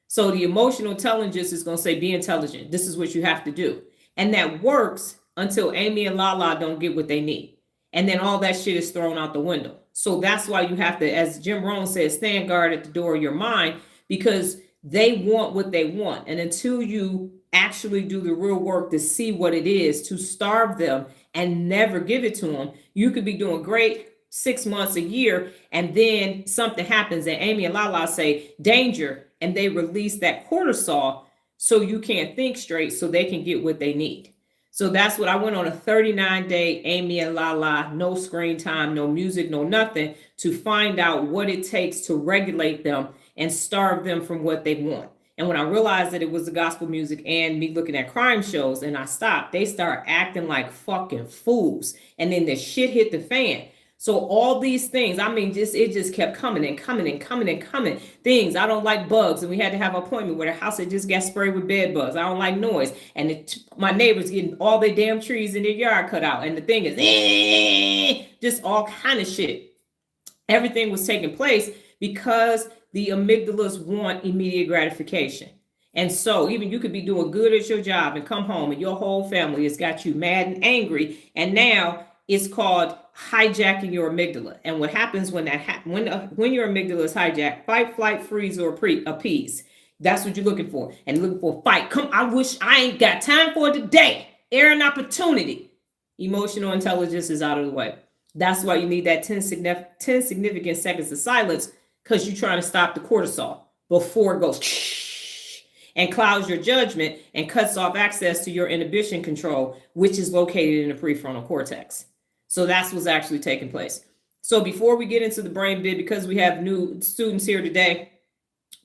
So the emotional intelligence is going to say, be intelligent. This is what you have to do. And that works until Amy and Lala don't get what they need. And then all that shit is thrown out the window. So that's why you have to, as Jim Rohn says, stand guard at the door of your mind, because they want what they want. And until you actually do the real work to see what it is, to starve them and never give it to them, you could be doing great 6 months, a year, and then something happens and Amy and Lala say, danger, and they release that cortisol so you can't think straight, so they can get what they need. So that's what I went on a 39-day Amy and Lala, no screen time, no music, no nothing, to find out what it takes to regulate them and starve them from what they want. And when I realized that it was the gospel music and me looking at crime shows, and I stopped, they start acting like fucking fools. And then the shit hit the fan. So all these things, I mean, it just kept coming and coming and coming and coming. Things, I don't like bugs. And we had to have an appointment where the house had just got sprayed with bed bugs. I don't like noise. And my neighbors getting all their damn trees in their yard cut out. And the thing is, just all kind of shit. Everything was taking place because the amygdalas want immediate gratification. And so even you could be doing good at your job and come home and your whole family has got you mad and angry. And now it's called hijacking your amygdala. And what happens when that when your amygdala is hijacked, fight, flight, freeze, or appease. That's what you're looking for. And you're looking for a fight. Come, I wish I ain't got time for it today. Air an opportunity. Emotional intelligence is out of the way. That's why you need that 10 significant seconds of silence, because you're trying to stop the cortisol before it goes and clouds your judgment and cuts off access to your inhibition control, which is located in the prefrontal cortex. So that's what's actually taking place. So before we get into the brain bit, because we have new students here today,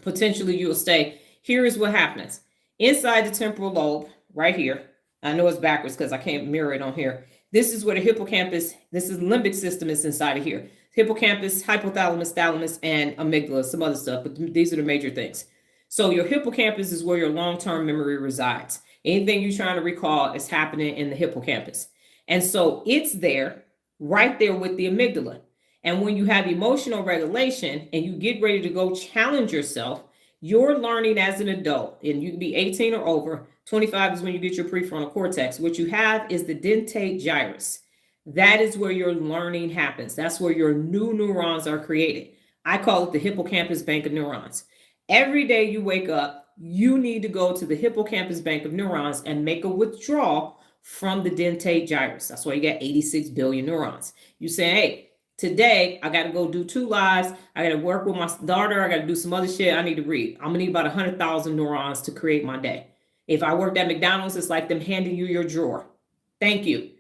potentially you'll stay. Here is what happens. Inside the temporal lobe, right here, I know it's backwards because I can't mirror it on here. This is where the hippocampus, this is limbic system is inside of here. Hippocampus, hypothalamus, thalamus, and amygdala, some other stuff, but these are the major things. So your hippocampus is where your long-term memory resides. Anything you're trying to recall is happening in the hippocampus. And so it's there, right there with the amygdala. And when you have emotional regulation and you get ready to go challenge yourself, you're learning as an adult, and you can be 18 or over. 25 is when you get your prefrontal cortex. What you have is the dentate gyrus. That is where your learning happens. That's where your new neurons are created. I call it the hippocampus bank of neurons. Every day you wake up, you need to go to the hippocampus bank of neurons and make a withdrawal from the dentate gyrus. That's why you got 86 billion neurons. You say, hey, today I got to go do 2 lives. I got to work with my daughter. I got to do some other shit. I need to read. I'm going to need about 100,000 neurons to create my day. If I worked at McDonald's, it's like them handing you your drawer. Thank you.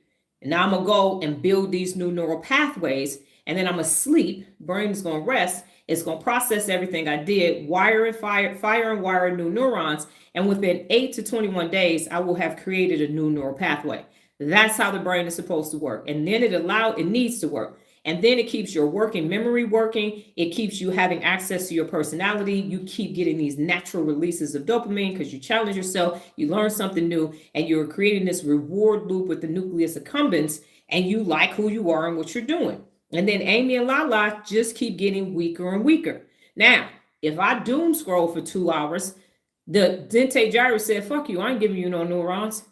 And now I'm going to go and build these new neural pathways. And then I'm going to sleep. Brain is going to rest. It's going to process everything I did, fire and wire new neurons. And within 8 to 21 days, I will have created a new neural pathway. That's how the brain is supposed to work. And then it needs to work. And then it keeps your working memory working. It keeps you having access to your personality. You keep getting these natural releases of dopamine because you challenge yourself, you learn something new, and you're creating this reward loop with the nucleus accumbens, and you like who you are and what you're doing. And then Amy and Lala just keep getting weaker and weaker. Now, if I doom scroll for 2 hours, the dentate gyrus said, fuck you, I ain't giving you no neurons.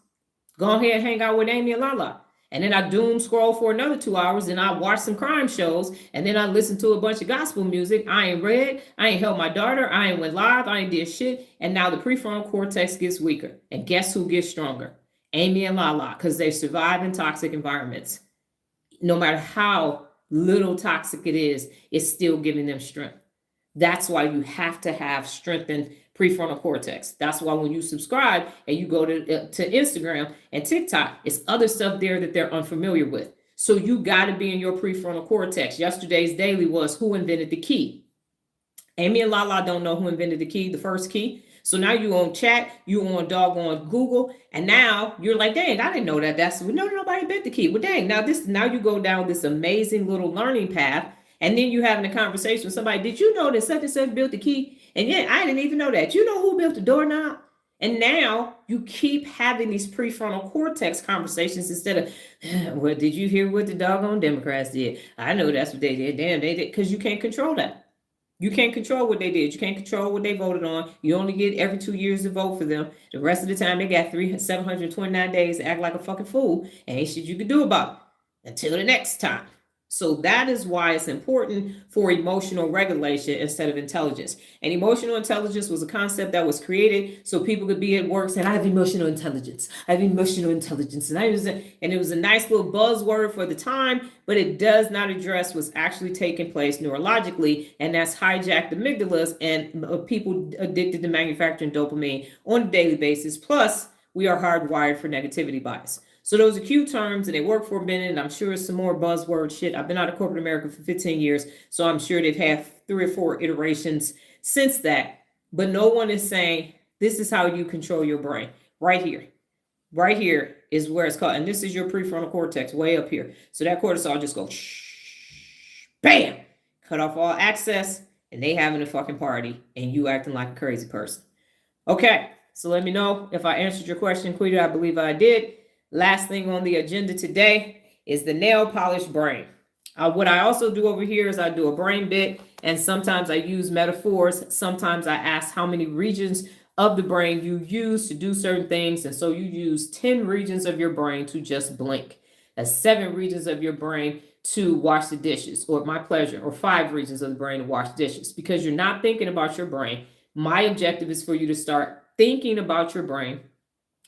Go ahead and hang out with Amy and Lala. And then I doom scroll for another 2 hours, and I watch some crime shows, and then I listen to a bunch of gospel music. I ain't read, I ain't helped my daughter, I ain't went live, I ain't did shit. And now the prefrontal cortex gets weaker. And guess who gets stronger? Amy and Lala, because they survive in toxic environments. No matter how little toxic it is, it's still giving them strength. That's why you have to have strengthened prefrontal cortex. That's why when you subscribe and you go to Instagram and TikTok, it's other stuff there that they're unfamiliar with. So you got to be in your prefrontal cortex. Yesterday's daily was who invented the key. Amy and Lala don't know who invented the key, the first key. So now you on chat, you on doggone Google, and now you're like, dang, I didn't know that. Nobody invented the key. Well, dang, now you go down this amazing little learning path, and then you having a conversation with somebody. Did you know that such and such built the key? And yet I didn't even know that. You know who built the doorknob? And now you keep having these prefrontal cortex conversations instead of, well, did you hear what the doggone Democrats did? I know that's what they did. Damn, they did. Because you can't control that. You can't control what they did. You can't control what they voted on. You only get every 2 years to vote for them. The rest of the time, they got 729 days to act like a fucking fool. And ain't shit you can do about it until the next time. So that is why it's important for emotional regulation instead of intelligence. And emotional intelligence was a concept that was created so people could be at work saying, I have emotional intelligence. I have emotional intelligence. And it was a nice little buzzword for the time, but it does not address what's actually taking place neurologically. And that's hijacked amygdalas and people addicted to manufacturing dopamine on a daily basis. Plus, we are hardwired for negativity bias. So those are cute terms and they work for a minute. And I'm sure some more buzzword shit. I've been out of corporate America for 15 years. So I'm sure they've had 3 or 4 iterations since that. But no one is saying this is how you control your brain. Right here. Right here is where it's called. And this is your prefrontal cortex way up here. So that cortisol just goes shh, bam, cut off all access. And they having a fucking party and you acting like a crazy person. Okay. So let me know if I answered your question, Quita. I believe I did. Last thing on the agenda today is the nail polish brain. What I also do over here is I do a brain bit, And sometimes I use metaphors. Sometimes I ask how many regions of the brain you use to do certain things. And so you use 10 regions of your brain to just blink. That's 7 regions of your brain to wash the dishes, or my pleasure, or 5 regions of the brain to wash dishes, because you're not thinking about your brain. My objective is for you to start thinking about your brain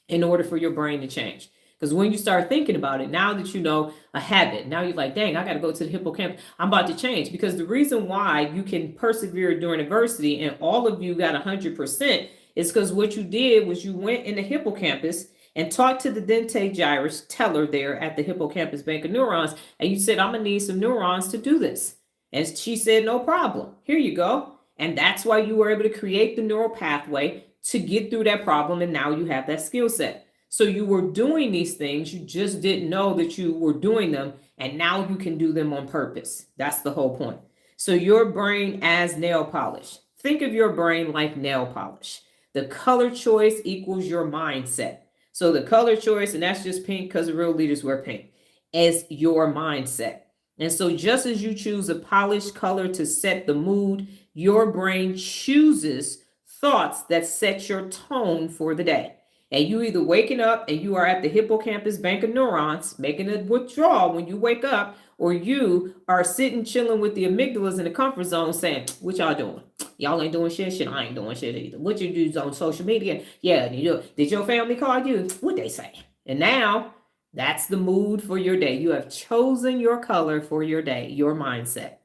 in order for your brain to change. Because when you start thinking about it, now that you know a habit, now you're like, dang, I got to go to the hippocampus. I'm about to change. Because the reason why you can persevere during adversity and all of you got 100% is because what you did was you went in the hippocampus and talked to the dentate gyrus teller there at the hippocampus bank of neurons. And you said, I'm going to need some neurons to do this. And she said, no problem. Here you go. And that's why you were able to create the neural pathway to get through that problem. And now you have that skill set. So you were doing these things. You just didn't know that you were doing them. And now you can do them on purpose. That's the whole point. So your brain as nail polish. Think of your brain like nail polish. The color choice equals your mindset. So the color choice, and that's just pink because the real leaders wear pink, as your mindset. And so just as you choose a polished color to set the mood, your brain chooses thoughts that set your tone for the day. And you either waking up and you are at the hippocampus bank of neurons, making a withdrawal when you wake up, or you are sitting chilling with the amygdalas in the comfort zone saying, what y'all doing? Y'all ain't doing shit. Shit, I ain't doing shit either. What you do on social media? Yeah, did your family call you? What they say? And now that's the mood for your day. You have chosen your color for your day, your mindset.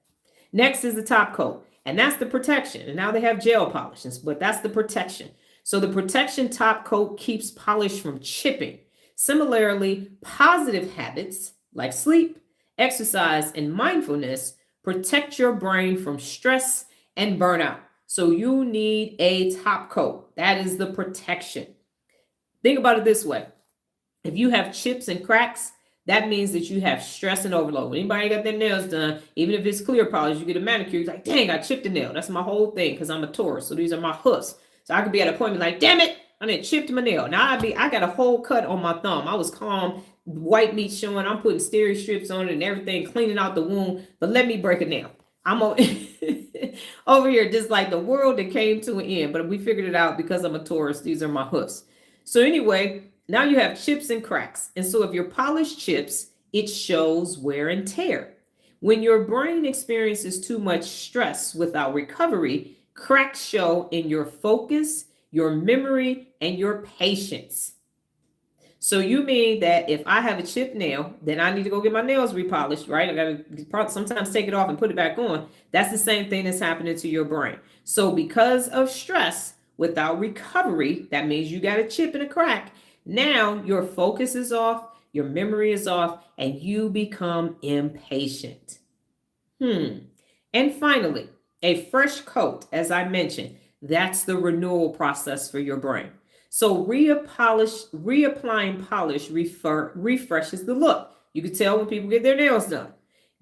Next is the top coat, and that's the protection. And now they have gel polishes, but that's the protection. So the protection top coat keeps polish from chipping. Similarly, positive habits like sleep, exercise, and mindfulness protect your brain from stress and burnout. So you need a top coat. That is the protection. Think about it this way. If you have chips and cracks, that means that you have stress and overload. When anybody got their nails done, even if it's clear polish, you get a manicure, you're like, dang, I chipped a nail. That's my whole thing because I'm a Taurus. So these are my hoofs. So I could be at an appointment like, damn it, I done chipped my nail. Now I got a whole cut on my thumb. I was calm, white meat showing. I'm putting steri strips on it and everything, cleaning out the wound. But let me break a nail. I'm over here just like the world that came to an end. But we figured it out because I'm a Taurus. These are my hoofs. So anyway, now you have chips and cracks. And so if you're polished chips, it shows wear and tear. When your brain experiences too much stress without recovery, cracks show in your focus, your memory, and your patience. So you mean that if I have a chipped nail, then I need to go get my nails repolished, right? I got to sometimes take it off and put it back on. That's the same thing that's happening to your brain. So because of stress without recovery, that means you got a chip and a crack. Now your focus is off, your memory is off, and you become impatient. And finally, a fresh coat, as I mentioned, that's the renewal process for your brain. So reapplying polish refreshes the look. You can tell when people get their nails done.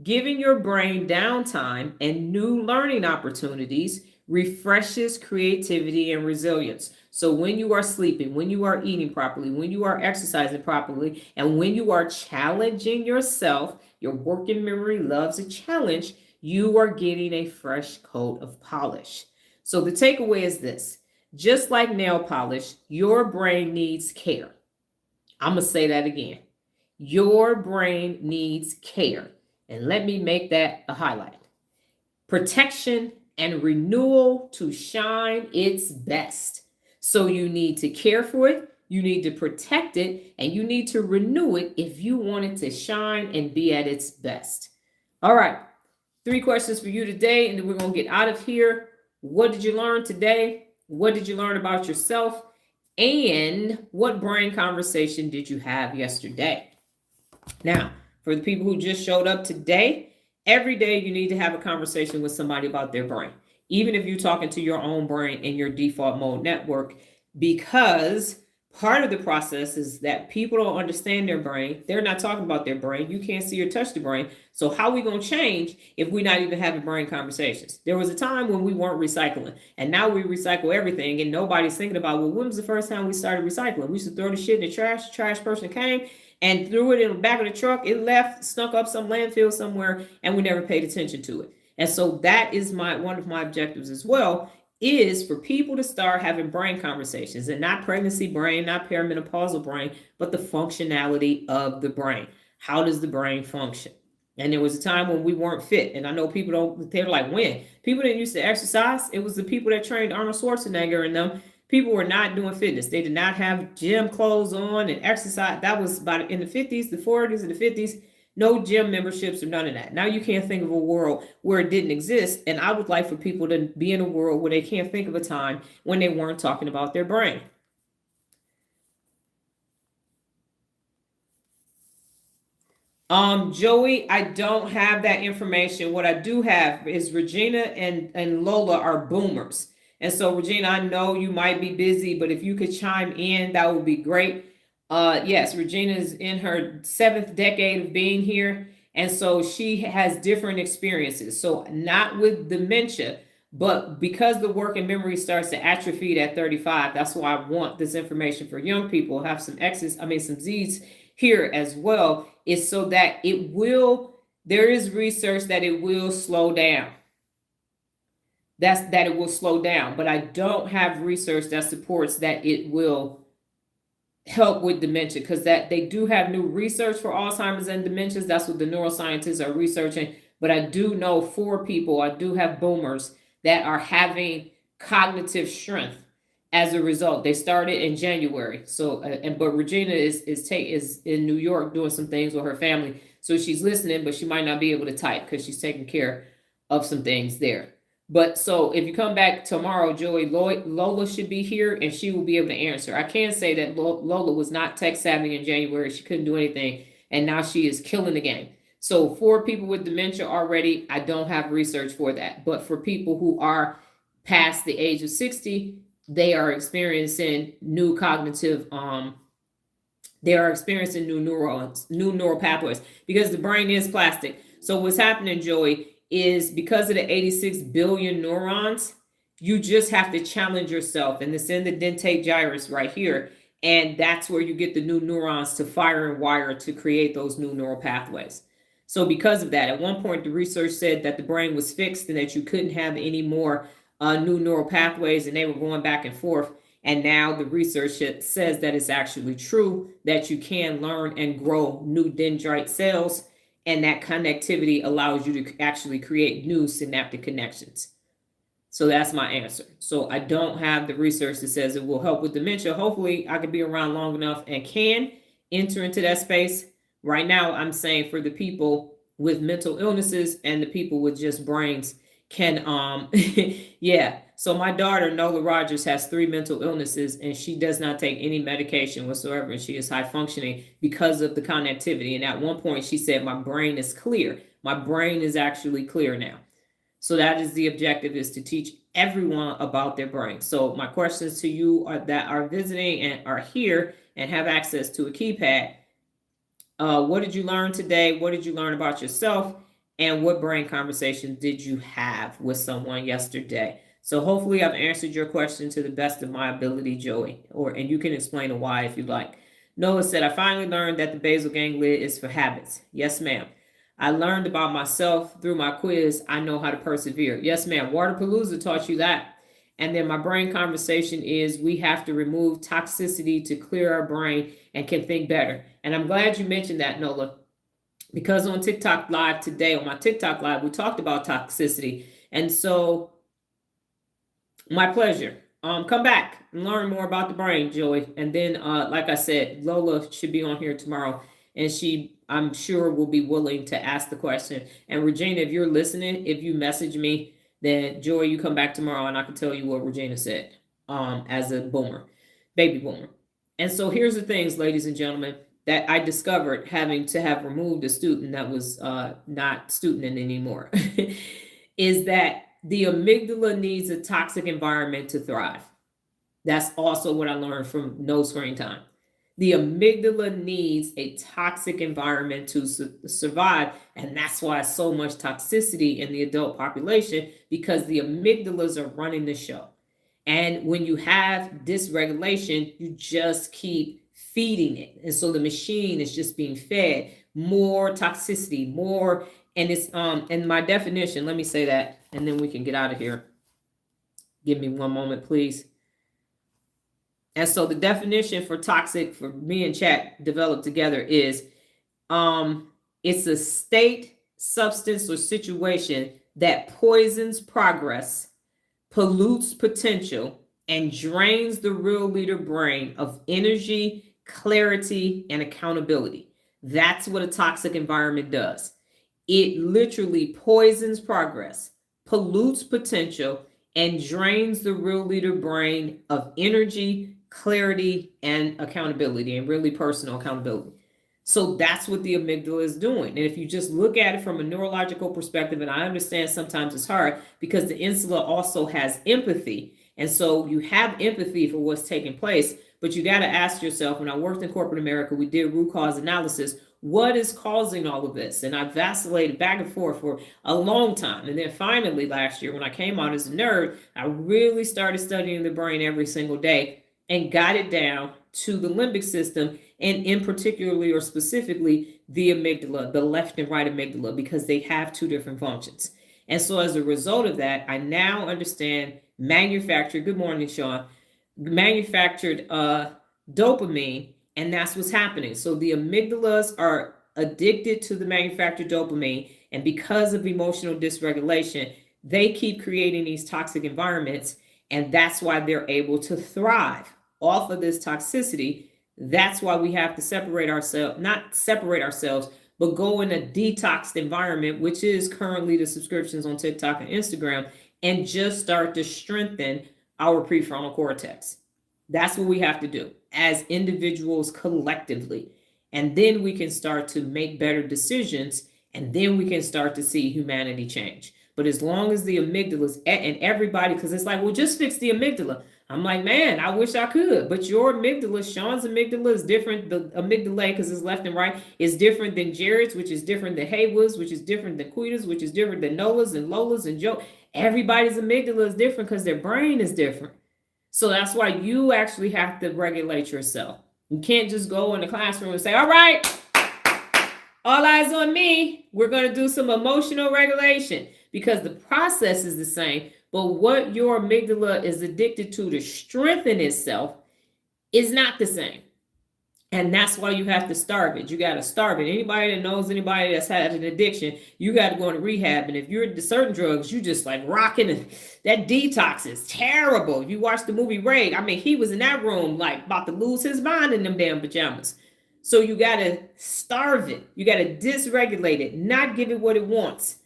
Giving your brain downtime and new learning opportunities refreshes creativity and resilience. So when you are sleeping, when you are eating properly, when you are exercising properly, and when you are challenging yourself, your working memory loves a challenge, you are getting a fresh coat of polish. So the takeaway is this. Just like nail polish, your brain needs care. I'm going to say that again. Your brain needs care. And let me make that a highlight. Protection and renewal to shine its best. So you need to care for it, you need to protect it, and you need to renew it if you want it to shine and be at its best. All right. 3 questions for you today, and then we're going to get out of here. What did you learn today? What did you learn about yourself? And what brain conversation did you have yesterday? Now, for the people who just showed up today, every day you need to have a conversation with somebody about their brain, even if you're talking to your own brain in your default mode network, because part of the process is that people don't understand their brain. They're not talking about their brain. You can't see or touch the brain. So how are we going to change if we're not even having brain conversations? There was a time when we weren't recycling, and now we recycle everything, and nobody's thinking about, well, when was the first time we started recycling? We used to throw the shit in the trash. The trash person came and threw it in the back of the truck. It left, snuck up some landfill somewhere, and we never paid attention to it. And so that is one of my objectives as well, is for people to start having brain conversations, and not pregnancy brain, not perimenopausal brain, but the functionality of the brain. How does the brain function? And there was a time when we weren't fit. And I know people don't, they're like, when? People didn't used to exercise. It was the people that trained Arnold Schwarzenegger and them. People were not doing fitness. They did not have gym clothes on and exercise. That was about in the 50s, the 40s, and the 50s. No gym memberships or none of that. Now you can't think of a world where it didn't exist. And I would like for people to be in a world where they can't think of a time when they weren't talking about their brain. Joey, I don't have that information. What I do have is Regina and Lola are boomers. And so, Regina, I know you might be busy, but if you could chime in, that would be great. Yes, Regina is in her 7th decade of being here. And so she has different experiences. So not with dementia, but because the working memory starts to atrophy at 35, that's why I want this information for young people. Have some X's, some Z's here as well, is so that there is research that it will slow down. That it will slow down, but I don't have research that supports that it will help with dementia, because that they do have new research for Alzheimer's and dementias. That's what the neuroscientists are researching. But I do know 4 people, I do have boomers that are having cognitive strength as a result. They started in January. So, but Regina is in New York doing some things with her family. So she's listening, but she might not be able to type because she's taking care of some things there. But so if you come back tomorrow, Joey, Lola should be here and she will be able to answer. I can say that Lola was not tech savvy in January. She couldn't do anything. And now she is killing the game. So for people with dementia already, I don't have research for that. But for people who are past the age of 60, they are experiencing new cognitive, they are experiencing new neurons, new neural pathways, because the brain is plastic. So what's happening, Joey, is because of the 86 billion neurons, you just have to challenge yourself. And it's in the dentate gyrus right here. And that's where you get the new neurons to fire and wire to create those new neural pathways. So because of that, at one point, the research said that the brain was fixed and that you couldn't have any more new neural pathways, and they were going back and forth. And now the research says that it's actually true, that you can learn and grow new dendrite cells, and that connectivity allows you to actually create new synaptic connections. So that's my answer. So I don't have the research that says it will help with dementia. Hopefully I can be around long enough and can enter into that space. Right now, I'm saying for the people with mental illnesses and the people with just brains can, yeah. So my daughter, Nola Rogers, has 3 mental illnesses and she does not take any medication whatsoever. And she is high functioning because of the connectivity. And at one point she said, my brain is clear. My brain is actually clear now. So that is the objective, is to teach everyone about their brain. So my questions to you that are visiting and are here and have access to a keypad. What did you learn today? What did you learn about yourself? And what brain conversation did you have with someone yesterday? So hopefully I've answered your question to the best of my ability, Joey, and you can explain the why if you like. Noah said, I finally learned that the basal ganglia is for habits. Yes, ma'am. I learned about myself through my quiz. I know how to persevere. Yes, ma'am. Waterpalooza taught you that. And then my brain conversation is, we have to remove toxicity to clear our brain and can think better. And I'm glad you mentioned that, Nola, because on TikTok Live today, on my TikTok Live, we talked about toxicity. And so my pleasure. Come back and learn more about the brain, Joey. And then, like I said, Lola should be on here tomorrow, and she, I'm sure, will be willing to ask the question. And Regina, if you're listening, if you message me, then Joey, you come back tomorrow and I can tell you what Regina said, as a boomer, baby boomer. And so here's the things, ladies and gentlemen, that I discovered having to have removed a student that was not studenting anymore, is that the amygdala needs a toxic environment to thrive. That's also what I learned from No Screen Time. The amygdala needs a toxic environment to survive. And that's why so much toxicity in the adult population, because the amygdalas are running the show. And when you have dysregulation, you just keep feeding it. And so the machine is just being fed more toxicity, more And it's in my definition, let me say that, and then we can get out of here. Give me one moment, please. And so the definition for toxic for me and Chat developed together is it's a state, substance, or situation that poisons progress, pollutes potential, and drains the real leader brain of energy, clarity, and accountability. That's what a toxic environment does. It literally poisons progress, pollutes potential, and drains the real leader brain of energy, clarity, and accountability, and really personal accountability. So that's what the amygdala is doing. And if you just look at it from a neurological perspective, and I understand sometimes it's hard because the insula also has empathy. And so you have empathy for what's taking place, but you got to ask yourself, when I worked in corporate America, we did root cause analysis. What is causing all of this? And I vacillated back and forth for a long time. And then finally last year, when I came out as a nerd, I really started studying the brain every single day and got it down to the limbic system, and in particularly or specifically the amygdala, the left and right amygdala, because they have two different functions. And so as a result of that, I now understand manufactured, good morning, Sean, manufactured dopamine, and that's what's happening. So the amygdalas are addicted to the manufactured dopamine, and because of emotional dysregulation, they keep creating these toxic environments, and that's why they're able to thrive off of this toxicity. That's why we have to separate ourselves, not separate ourselves, but go in a detoxed environment, which is currently the subscriptions on TikTok and Instagram, and just start to strengthen our prefrontal cortex. That's what we have to do as individuals collectively. And then we can start to make better decisions, and then we can start to see humanity change. But as long as the amygdalas and everybody, because it's like, well, just fix the amygdala. I'm like, man, I wish I could. But your amygdala, Sean's amygdala is different. The amygdala, because it's left and right, is different than Jared's, which is different than Haywood's, which is different than Quita's, which is different than Nola's and Lola's and Joe. Everybody's amygdala is different because their brain is different. So that's why you actually have to regulate yourself. You can't just go in the classroom and say, all right, all eyes on me. We're going to do some emotional regulation, because the process is the same. But what your amygdala is addicted to strengthen itself is not the same. And that's why you have to starve it. You got to starve it. Anybody that knows anybody that's had an addiction, you got to go into rehab. And if you're to certain drugs, you just like rocking it. That detox is terrible. If you watch the movie Raid, I mean, he was in that room like about to lose his mind in them damn pajamas. So you got to starve it. You got to dysregulate it, not give it what it wants.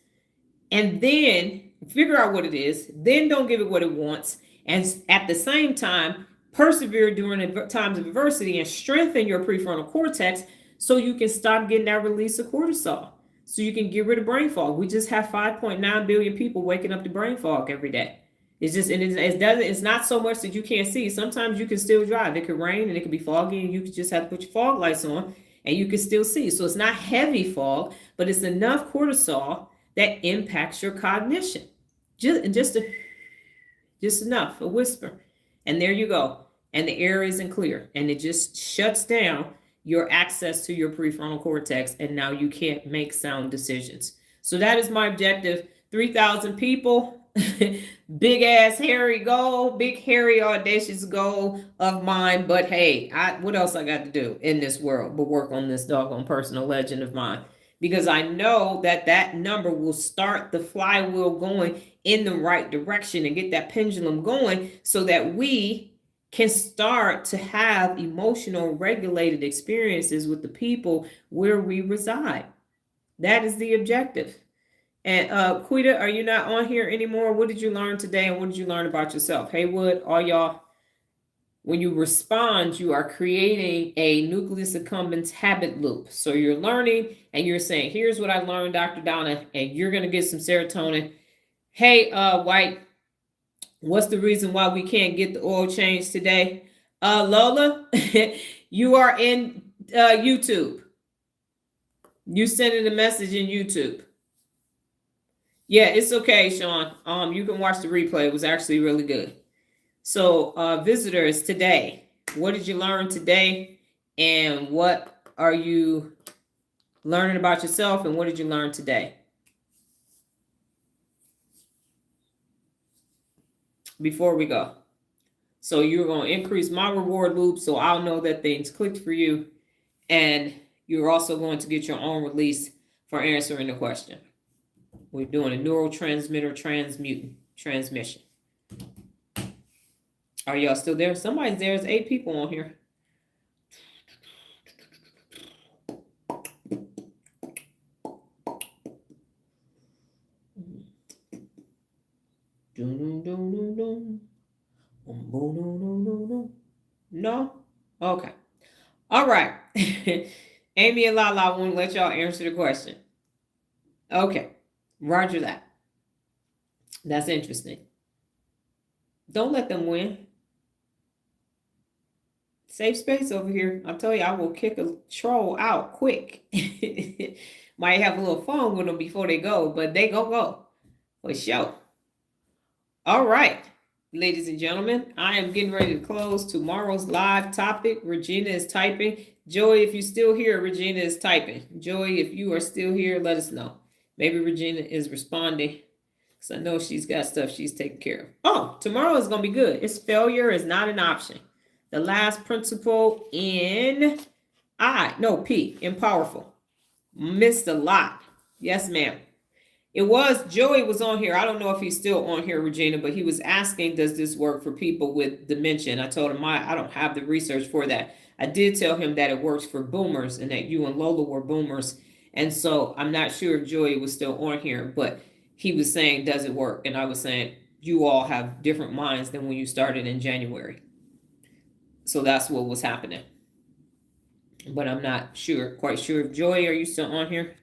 And then figure out what it is. Then don't give it what it wants. And at the same time, persevere during times of adversity and strengthen your prefrontal cortex so you can stop getting that release of cortisol, so you can get rid of brain fog. We just have 5.9 billion people waking up to brain fog every day. It's just, and it's not so much that you can't see. Sometimes you can still drive. It could rain and it could be foggy, and you could just have to put your fog lights on and you can still see. So it's not heavy fog, but it's enough cortisol that impacts your cognition. Just enough, a whisper. And there you go. And the air isn't clear. And it just shuts down your access to your prefrontal cortex. And now you can't make sound decisions. So that is my objective. 3,000 people. Big ass hairy goal. Big hairy audacious goal of mine. But hey, what else I got to do in this world but work on this doggone personal legend of mine? Because I know that number will start the flywheel going in the right direction and get that pendulum going so that we can start to have emotional regulated experiences with the people where we reside. That is the objective. And Quita, are you not on here anymore? What did you learn today, and what did you learn about yourself? Haywood, all y'all, when you respond, you are creating a nucleus accumbens habit loop. So you're learning and you're saying, here's what I learned, Dr. Donna, and you're going to get some serotonin. Hey, White, what's the reason why we can't get the oil change today? Lola, you are in YouTube. You sending a message in YouTube. Yeah, it's okay, Sean. You can watch the replay. It was actually really good. So visitors today, what did you learn today? And what are you learning about yourself? And what did you learn today? before we go. So you're going to increase my reward loop so I'll know that things clicked for you. And you're also going to get your own release for answering the question. We're doing a neurotransmitter transmission. Are y'all still there? Somebody's there. There's 8 people on here. No? Okay. All right. Amy and Lala won't let y'all answer the question. Okay. Roger that. That's interesting. Don't let them win. Safe space over here. I'll tell you, I will kick a troll out quick. Might have a little fun with them before they go, but they go for sure. All right, ladies and gentlemen, I am getting ready to close tomorrow's live topic. Regina is typing. Joey, if you're still here, Regina is typing. Joey, if you are still here, let us know. Maybe Regina is responding because I know she's got stuff she's taking care of. Oh, tomorrow is going to be good. It's failure is not an option. The last principle in P, in powerful. Missed a lot. Yes, ma'am. Joey was on here. I don't know if he's still on here, Regina, but he was asking, does this work for people with dementia? And I told him I don't have the research for that. I did tell him that it works for boomers and that you and Lola were boomers. And so I'm not sure if Joey was still on here, but he was saying, does it work? And I was saying, you all have different minds than when you started in January. So that's what was happening. But I'm not quite sure. Joey, are you still on here?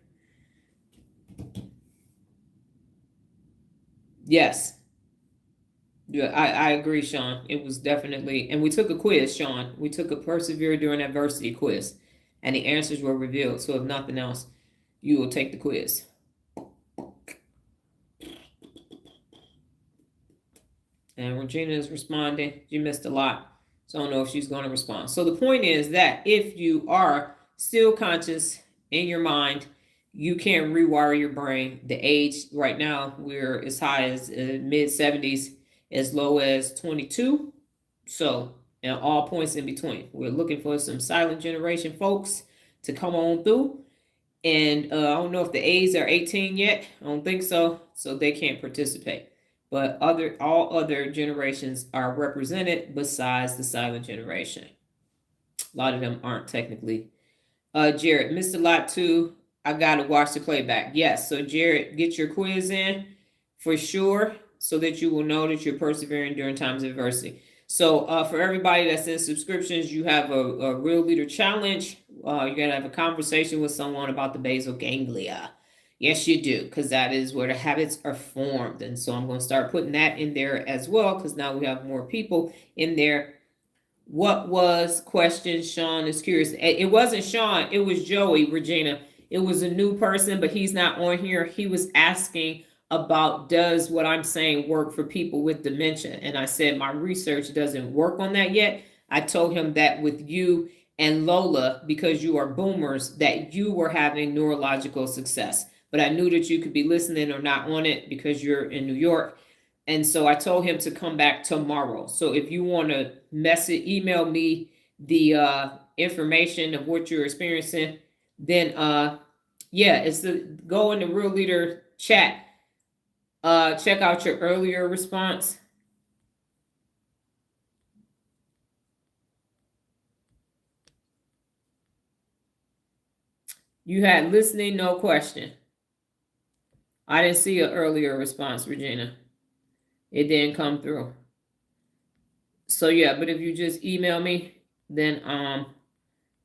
Yes. Yeah, I agree, Sean. It was definitely, and we took a quiz, Sean. We took a Persevere During Adversity quiz, and the answers were revealed. So if nothing else, you will take the quiz. And Regina is responding. She missed a lot. So I don't know if she's going to respond. So the point is that if you are still conscious in your mind, you can rewire your brain. The age right now, we're as high as mid 70s, as low as 22. So, and all points in between. We're looking for some silent generation folks to come on through. And I don't know if the A's are 18 yet. I don't think so. So they can't participate. But all other generations are represented besides the silent generation. A lot of them aren't technically. Jared, missed a lot too. I got to watch the playback. Yes. So Jared, get your quiz in for sure so that you will know that you're persevering during times of adversity. So for everybody that's in subscriptions, you have a Real Leader Challenge. You're going to have a conversation with someone about the basal ganglia. Yes, you do, because that is where the habits are formed. And so I'm going to start putting that in there as well, because now we have more people in there. What was question? Sean is curious. It wasn't Sean. It was Joey, Regina. It was a new person, but he's not on here. He was asking about, does what I'm saying work for people with dementia? And I said, my research doesn't work on that yet. I told him that with you and Lola, because you are boomers, that you were having neurological success. But I knew that you could be listening or not on it because you're in New York. And so I told him to come back tomorrow. So if you want to email me the information of what you're experiencing, then it's go in the Real Leader chat. Check out your earlier response. You had listening, no question. I didn't see an earlier response, Regina. It didn't come through. So yeah, but if you just email me, then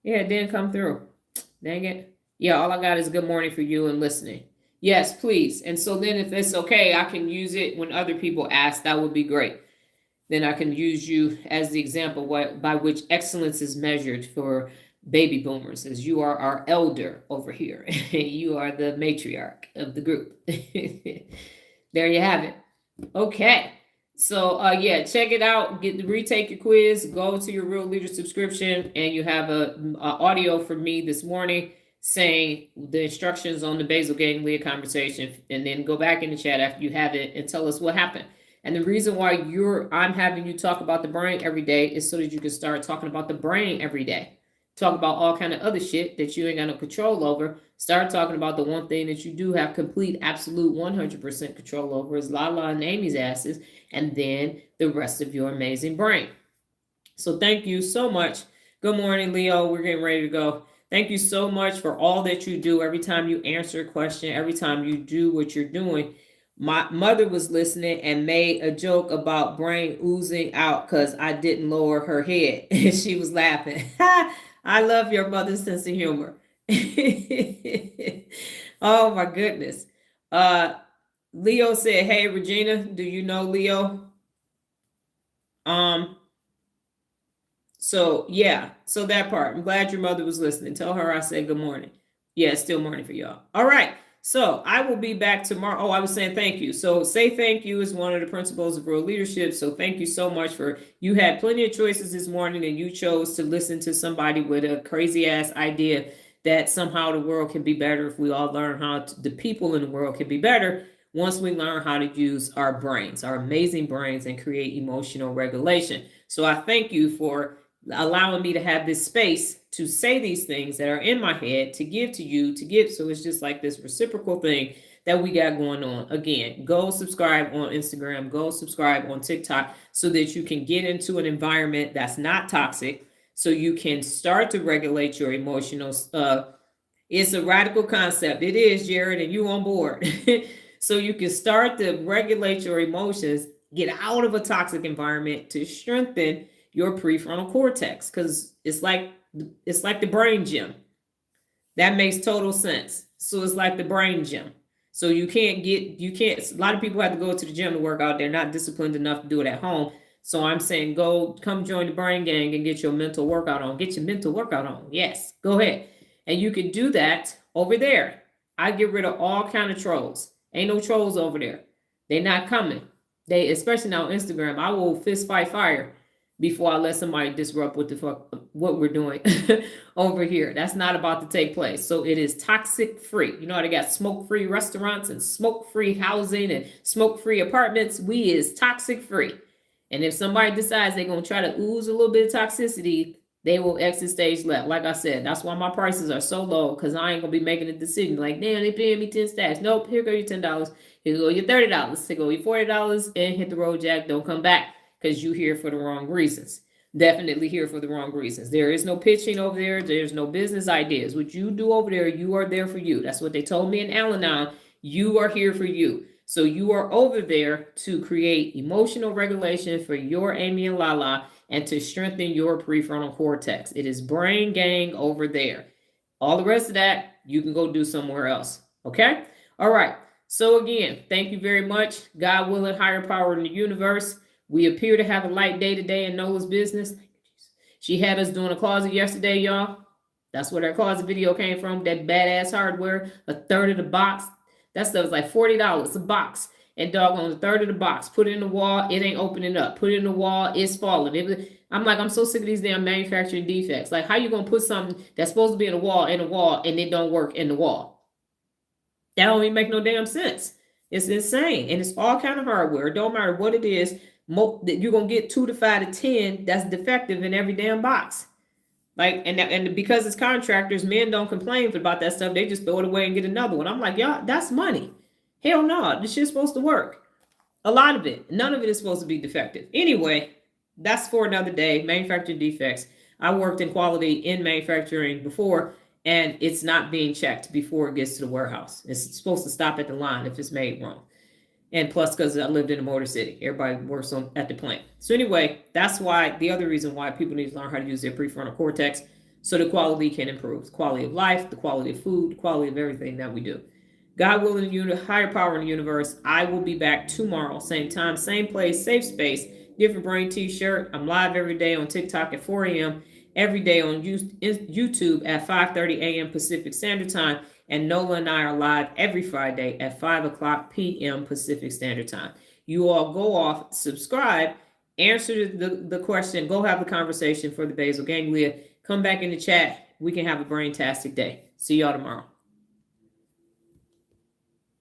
it didn't come through. Dang it. Yeah, all I got is good morning for you and listening. Yes, please. And so then if it's okay, I can use it when other people ask. That would be great. Then I can use you as the example by which excellence is measured for baby boomers, as you are our elder over here. You are the matriarch of the group. There you have it. Okay. So check it out. Retake your quiz. Go to your Real Leader subscription, and you have a audio from me this morning saying the instructions on the basal ganglia conversation, and then go back in the chat after you have it and tell us what happened. And the reason why I'm having you talk about the brain every day is so that you can start talking about the brain every day. Talk about all kind of other shit that you ain't got no control over. Start talking about the one thing that you do have complete, absolute 100% control over is Lala and Amy's asses, and then the rest of your amazing brain. So thank you so much. Good morning, Leo. We're getting ready to go. Thank you so much for all that you do. Every time you answer a question, every time you do what you're doing. My mother was listening and made a joke about brain oozing out because I didn't lower her head. And she was laughing. I love your mother's sense of humor. Oh my goodness. Leo said, hey Regina, do you know Leo? So yeah, so that part. I'm glad your mother was listening. Tell her I said good morning. Yeah, it's still morning for y'all. All right. So I will be back tomorrow. Oh, I was saying thank you. So say thank you is one of the principles of real leadership. So thank you so much for, you had plenty of choices this morning and you chose to listen to somebody with a crazy ass idea that somehow the world can be better if we all learn the people in the world can be better once we learn how to use our brains, our amazing brains, and create emotional regulation. So I thank you for allowing me to have this space to say these things that are in my head, to give to you, to give. So it's just like this reciprocal thing that we got going on. Again, go subscribe on Instagram, go subscribe on TikTok so that you can get into an environment that's not toxic, so you can start to regulate your emotional. It's a radical concept. It is, Jared, and you on board. So you can start to regulate your emotions, get out of a toxic environment to strengthen your prefrontal cortex, because it's like the brain gym. That makes total sense. So it's like the brain gym. So you can't, a lot of people have to go to the gym to work out. They're not disciplined enough to do it at home. So I'm saying come join the brain gang and get your mental workout on. Get your mental workout on. Yes, go ahead. And you can do that over there. I get rid of all kind of trolls. Ain't no trolls over there. They're not coming. Especially now on Instagram, I will fist fight fire before I let somebody disrupt what we're doing over here. That's not about to take place. So it is toxic free. You know how they got smoke free restaurants and smoke free housing and smoke free apartments? We is toxic free. And if somebody decides they're going to try to ooze a little bit of toxicity, they will exit stage left. Like I said, that's why my prices are so low, because I ain't going to be making a decision like, damn, they paying me 10 stacks. Nope, here go your $10. Here go your $30. Here go your $40 and hit the road, Jack. Don't come back, because you here for the wrong reasons. Definitely here for the wrong reasons. There is no pitching over there. There's no business ideas. What you do over there, you are there for you. That's what they told me in Al-Anon. You are here for you. So you are over there to create emotional regulation for your Amy and Lala and to strengthen your prefrontal cortex. It is brain gang over there. All the rest of that, you can go do somewhere else. Okay? All right. So again, thank you very much. God willing, higher power in the universe. We appear to have a light day today in Nola's business. She had us doing a closet yesterday, y'all. That's where that closet video came from. That badass hardware, a third of the box. That stuff is like $40 a box. And doggone, a third of the box. Put it in the wall, it ain't opening up. Put it in the wall, it's falling. I'm like, I'm so sick of these damn manufacturing defects. Like, how you gonna put something that's supposed to be in a wall, and it don't work in the wall? That don't even make no damn sense. It's insane. And it's all kind of hardware. It don't matter what it is. You're gonna get 2 to 5 to 10 that's defective in every damn box. Like, and because it's contractors, men don't complain about that stuff. They just throw it away and get another one. I'm like, y'all, that's money. Hell no, this shit's supposed to work. A lot of it. None of it is supposed to be defective. Anyway, that's for another day. Manufacturing defects. I worked in quality in manufacturing before, and it's not being checked before it gets to the warehouse. It's supposed to stop at the line if it's made wrong. And plus, because I lived in a motor city, everybody works at the plant. So anyway, that's why the other reason why people need to learn how to use their prefrontal cortex so the quality can improve. The quality of life, the quality of food, the quality of everything that we do. God willing, higher power in the universe. I will be back tomorrow, same time, same place, safe space, different brain t-shirt. I'm live every day on TikTok at 4 a.m., every day on YouTube at 5:30 a.m. Pacific Standard Time. And Nola and I are live every Friday at 5 o'clock p.m. Pacific Standard Time. You all go off, subscribe, answer the question, go have the conversation for the basal ganglia. Come back in the chat. We can have a brain-tastic day. See y'all tomorrow.